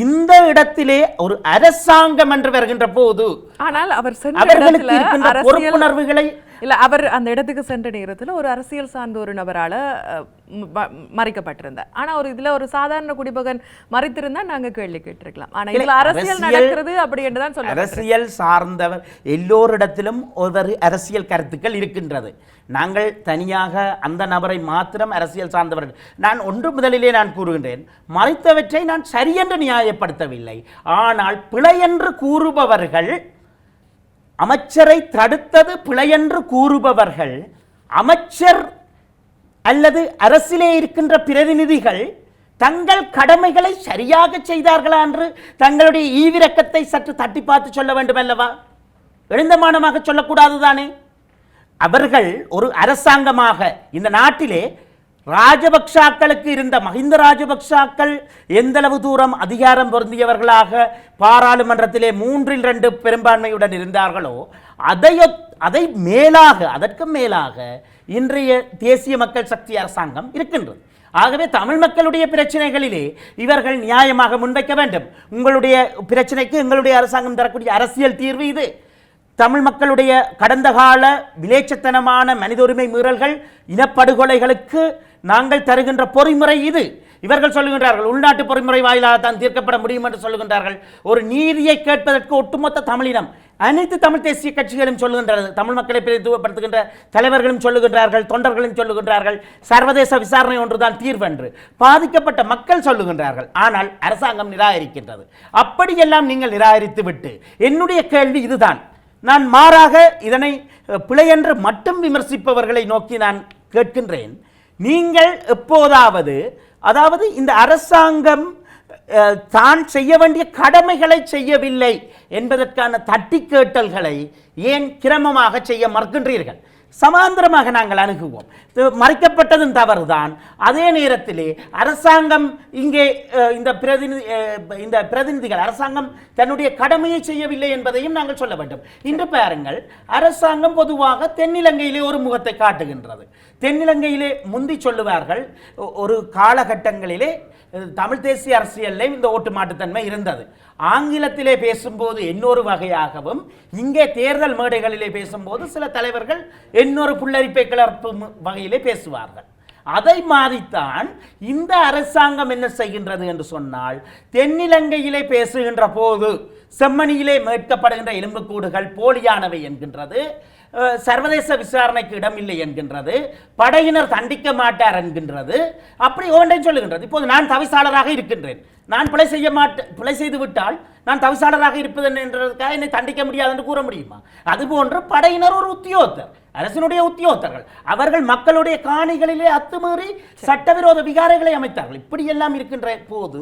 இந்த இடத்திலே ஒரு அரசாங்கம் என்று வருகின்ற போது ஆனால் அவர்களுக்கு இருக்கின்ற பொறுப்புணர்வுகளை இல்ல அவர் அந்த இடத்துக்கு சென்ற நேரத்தில் ஒரு அரசியல் சார்ந்த ஒரு நபரால மறைக்கப்பட்டிருந்தார். ஆனா இதுல ஒரு சாதாரண குடிமகன் மறைத்திருந்தா நாங்க கேள்வி கேட்டிருக்கலாம். ஆனா இதுல அரசியல் நடக்கிறது அப்படி என்றுதான் சொல்ல. அரசியல் சார்ந்தவர் எல்லோரிடத்திலும் ஒரு அரசியல் கருத்துக்கள் இருக்கின்றது. நாங்கள் தனியாக அந்த நபரை மாத்திரம் அரசியல் சார்ந்தவர்கள். நான் ஒன்று முதலிலே நான் கூறுகின்றேன், மறைத்தவற்றை நான் சரியென்று நியாயப்படுத்தவில்லை. ஆனால் பிழை என்று கூறுபவர்கள், அமைச்சரை தடுத்தது பிழையென்று கூறுபவர்கள், அமைச்சர் அல்லது அரசிலே இருக்கின்ற பிரதிநிதிகள் தங்கள் கடமைகளை சரியாக செய்தார்களா என்று தங்களுடைய ஈவிரக்கத்தை சற்று தட்டி பார்த்து சொல்ல வேண்டும் அல்லவா? எழுந்தமானமாக சொல்லக்கூடாதுதானே? அவர்கள் ஒரு அரசாங்கமாக இந்த நாட்டிலே ராஜபக்ஷாக்களுக்கு இருந்த மஹிந்த ராஜபக்ஷாக்கள் எந்தளவு தூரம் அதிகாரம் பொருந்தியவர்களாக பாராளுமன்றத்திலே 3/2 பெரும்பான்மையுடன் இருந்தார்களோ அதை மேலாக, அதற்கு மேலாக இன்றைய தேசிய மக்கள் சக்தி அரசாங்கம் இருக்கின்றது. ஆகவே தமிழ் மக்களுடைய பிரச்சனைகளிலே இவர்கள் நியாயமாக முன்வைக்க வேண்டும். உங்களுடைய பிரச்சனைக்கு எங்களுடைய அரசாங்கம் தரக்கூடிய அரசியல் தீர்வு இது. தமிழ் மக்களுடைய கடந்த கால விலேச்சத்தனமான மனித உரிமை மீறல்கள், இனப்படுகொலைகளுக்கு நாங்கள் தருகின்ற பொறிமுறை இது. இவர்கள் சொல்லுகின்றார்கள் உள்நாட்டு பொறிமுறை வாயிலாக தான் தீர்க்கப்பட முடியும் என்று சொல்லுகின்றார்கள். ஒரு நீதியை கேட்பதற்கு ஒட்டுமொத்த தமிழினம், அனைத்து தமிழ் தேசிய கட்சிகளும் சொல்லுகின்றது, தமிழ் மக்களை பிரதிநிதித்துவப்படுத்துகின்ற தலைவர்களும் சொல்லுகின்றார்கள், தொண்டர்களும் சொல்லுகின்றார்கள், சர்வதேச விசாரணை ஒன்றுதான் தீர்வு என்று பாதிக்கப்பட்ட மக்கள் சொல்லுகின்றார்கள். ஆனால் அரசாங்கம் நிராகரிக்கின்றது. அப்படியெல்லாம் நீங்கள் நிராகரித்து விட்டு என்னுடைய கேள்வி இதுதான். நான் மாறாக இதனை பிழையென்று மட்டும் விமர்சிப்பவர்களை நோக்கி நான் கேட்கின்றேன். நீங்கள் எப்போதாவது, அதாவது இந்த அரசாங்கம் தான் செய்ய வேண்டிய கடமைகளை செய்யவில்லை என்பதற்கான தட்டி கேட்டல்களை ஏன் கிரமமாக செய்ய மறுக்கின்றீர்கள்? சமாந்தரமாக நாங்கள் அணுகுவோம். மறைக்கப்பட்டதும் தவறுதான். அதே நேரத்திலே அரசாங்கம் இங்கே இந்த பிரதிநிதிகள் அரசாங்கம் தன்னுடைய கடமையை செய்யவில்லை என்பதையும் நாங்கள் சொல்ல வேண்டும். இன்று பாருங்கள், அரசாங்கம் பொதுவாக தென்னிலங்கையிலே ஒரு முகத்தை காட்டுகின்றது. தென்னிலங்கையிலே முந்தி சொல்லுவார்கள், ஒரு காலகட்டங்களிலே தமிழ் தேசிய அரசியலில் இந்த ஓட்டு மாட்டுத்தன்மை இருந்தது. ஆங்கிலத்திலே பேசும்போது இன்னொரு வகையாகவும், இங்கே தேர்தல் மேடைகளிலே பேசும்போது சில தலைவர்கள் இன்னொரு புல்லரிப்பை கிளர்ப்பு வகையிலே பேசுவார்கள். அதை மாதிரித்தான் இந்த அரசாங்கம் என்ன செய்கின்றது என்று சொன்னால், தென்னிலங்கையிலே பேசுகின்ற போது செம்மணியிலே மீட்கப்படுகின்ற எலும்புக்கூடுகள் போலியானவை என்கின்றது, சர்வதேச விசாரணைக்கு இடமில்லை என்கின்றது, படையினர் தண்டிக்க மாட்டார் என்கின்றது, அப்படி ஒன்றை சொல்லுகின்றது. இப்போது நான் தவிசாளராக இருக்கின்றேன், நான் பிழை செய்து விட்டால் நான் தவிசாளராக இருப்பது என்றதுக்காக என்னை தண்டிக்க முடியாது என்று கூற முடியுமா? அதுபோன்று படையினர் ஒரு உத்தியோகத்தர், அரசினுடைய உத்தியோகத்தர்கள், அவர்கள் மக்களுடைய காணிகளிலே அத்துமீறி சட்டவிரோத விகாரைகளை அமைத்தார்கள். இப்படியெல்லாம் இருக்கின்ற போது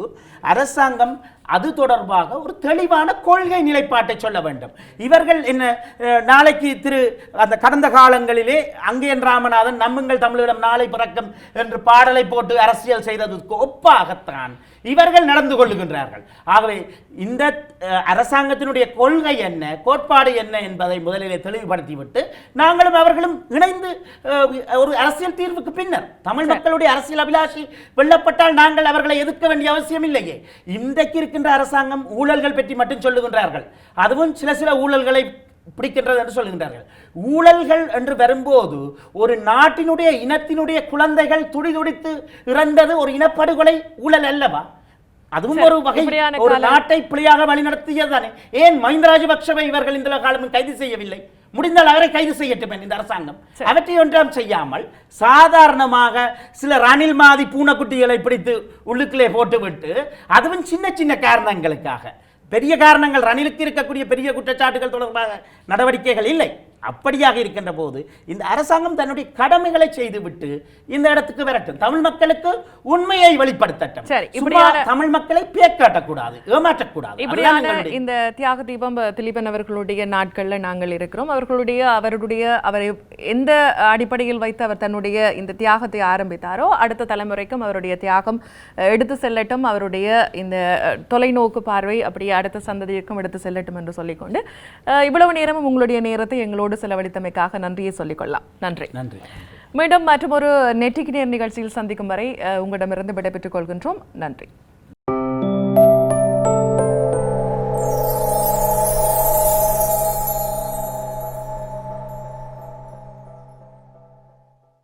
அரசாங்கம் அது தொடர்பாக ஒரு தெளிவான கொள்கை நிலைப்பாட்டை சொல்ல வேண்டும். இவர்கள் என்ன, நாளைக்கு அந்த கடந்த காலங்களிலே அங்கேயன் ராமநாதன் நம்புங்கள் தமிழீழம் நாளை பிறக்கும் என்று பாடலை போட்டு அரசியல் செய்ததற்கு ஒப்பாகத்தான் இவர்கள் நடந்து கொள்ளுகின்றார்கள். ஆகவே இந்த அரசாங்கத்தினுடைய கொள்கை என்ன, கோட்பாடு என்ன என்பதை முதலிலே தெளிவுபடுத்திவிட்டு நாங்களும் அவர்களும் இணைந்து ஒரு அரசியல் தீர்வுக்கு பின்னர் தமிழ் மக்களுடைய அரசியல் அபிலாஷி வெல்லப்பட்டால் நாங்கள் அவர்களை எதிர்க்க வேண்டிய அவசியம் இல்லையே. இன்றைக்கு இருக்கின்ற அரசாங்கம் ஊழல்கள் பற்றி மட்டும் சொல்லுகின்றார்கள். அதுவும் சில ஊழல்களை பிடிக்கின்றது என்று சொல்கின்றார்கள். ஊழல்கள் என்று வரும்போது ஒரு நாட்டினுடைய இனத்தினுடைய குழந்தைகள் துடிதுடித்து இறந்தது ஒரு இனப்படுகொலை ஊழல் அல்லவா? அதுவும் ஒரு வகை ஒரு நாட்டை பிழையாக வழிநடத்தியது தானே. ஏன் மஹிந்த ராஜபக்ஷவை இவர்கள் இந்த காலமும் கைது செய்யவில்லை? முடிந்தால் அவரை கைது செய்யட்டும் இந்த அரசாங்கம். அவற்றை ஒன்றாம் செய்யாமல் சாதாரணமாக சில ரணில் மாதிரி பூனைக்குட்டிகளை பிடித்து உள்ளுக்குள்ளே போட்டுவிட்டு, அதுவும் சின்ன சின்ன காரணங்களுக்காக, பெரிய காரணங்கள் ரணிலுக்கு இருக்கக்கூடிய பெரிய குற்றச்சாட்டுகள் தொடர்பாக நடவடிக்கைகள் இல்லை. அப்படியாக இருக்கின்ற போது இந்த அரசாங்கம் தன்னுடைய கடமைகளை செய்துவிட்டு இந்த இடத்துக்கு வரட்டும், தமிழ் மக்களுக்கு உண்மையை வெளிப்படுத்தட்டும். சரி, சும்மா தமிழ் மக்களை பேக்காட்டக்கூடாது, ஏமாற்றக்கூடாது. இப்படியான இந்த தியாக தீபம் திலீபன் அவர்களுடைய நாட்கள்ல நாங்கள் இருக்கிறோம். அவரை எந்த அடிப்படையில் வைத்து அவர் தன்னுடைய இந்த தியாகத்தை ஆரம்பித்தாரோ அடுத்த தலைமுறைக்கும் அவருடைய தியாகம் எடுத்து செல்லட்டும், அவருடைய இந்த தொலைநோக்கு பார்வை அப்படியே அடுத்த சந்ததிக்கும் எடுத்து செல்லட்டும் என்று சொல்லிக்கொண்டு இவ்வளவு நேரமும் உங்களுடைய நேரத்தை எங்களோடு செலவழித்தமைக்காக நன்றியை சொல்லிக்கொள்ளலாம். நன்றி. நன்றி. மீண்டும் மற்றொரு நெற்றிக்கு நேர் நிகழ்ச்சியில் சந்திக்கும் வரை உங்களிடமிருந்து விடைபெற்றுக் கொள்கின்றோம். நன்றி.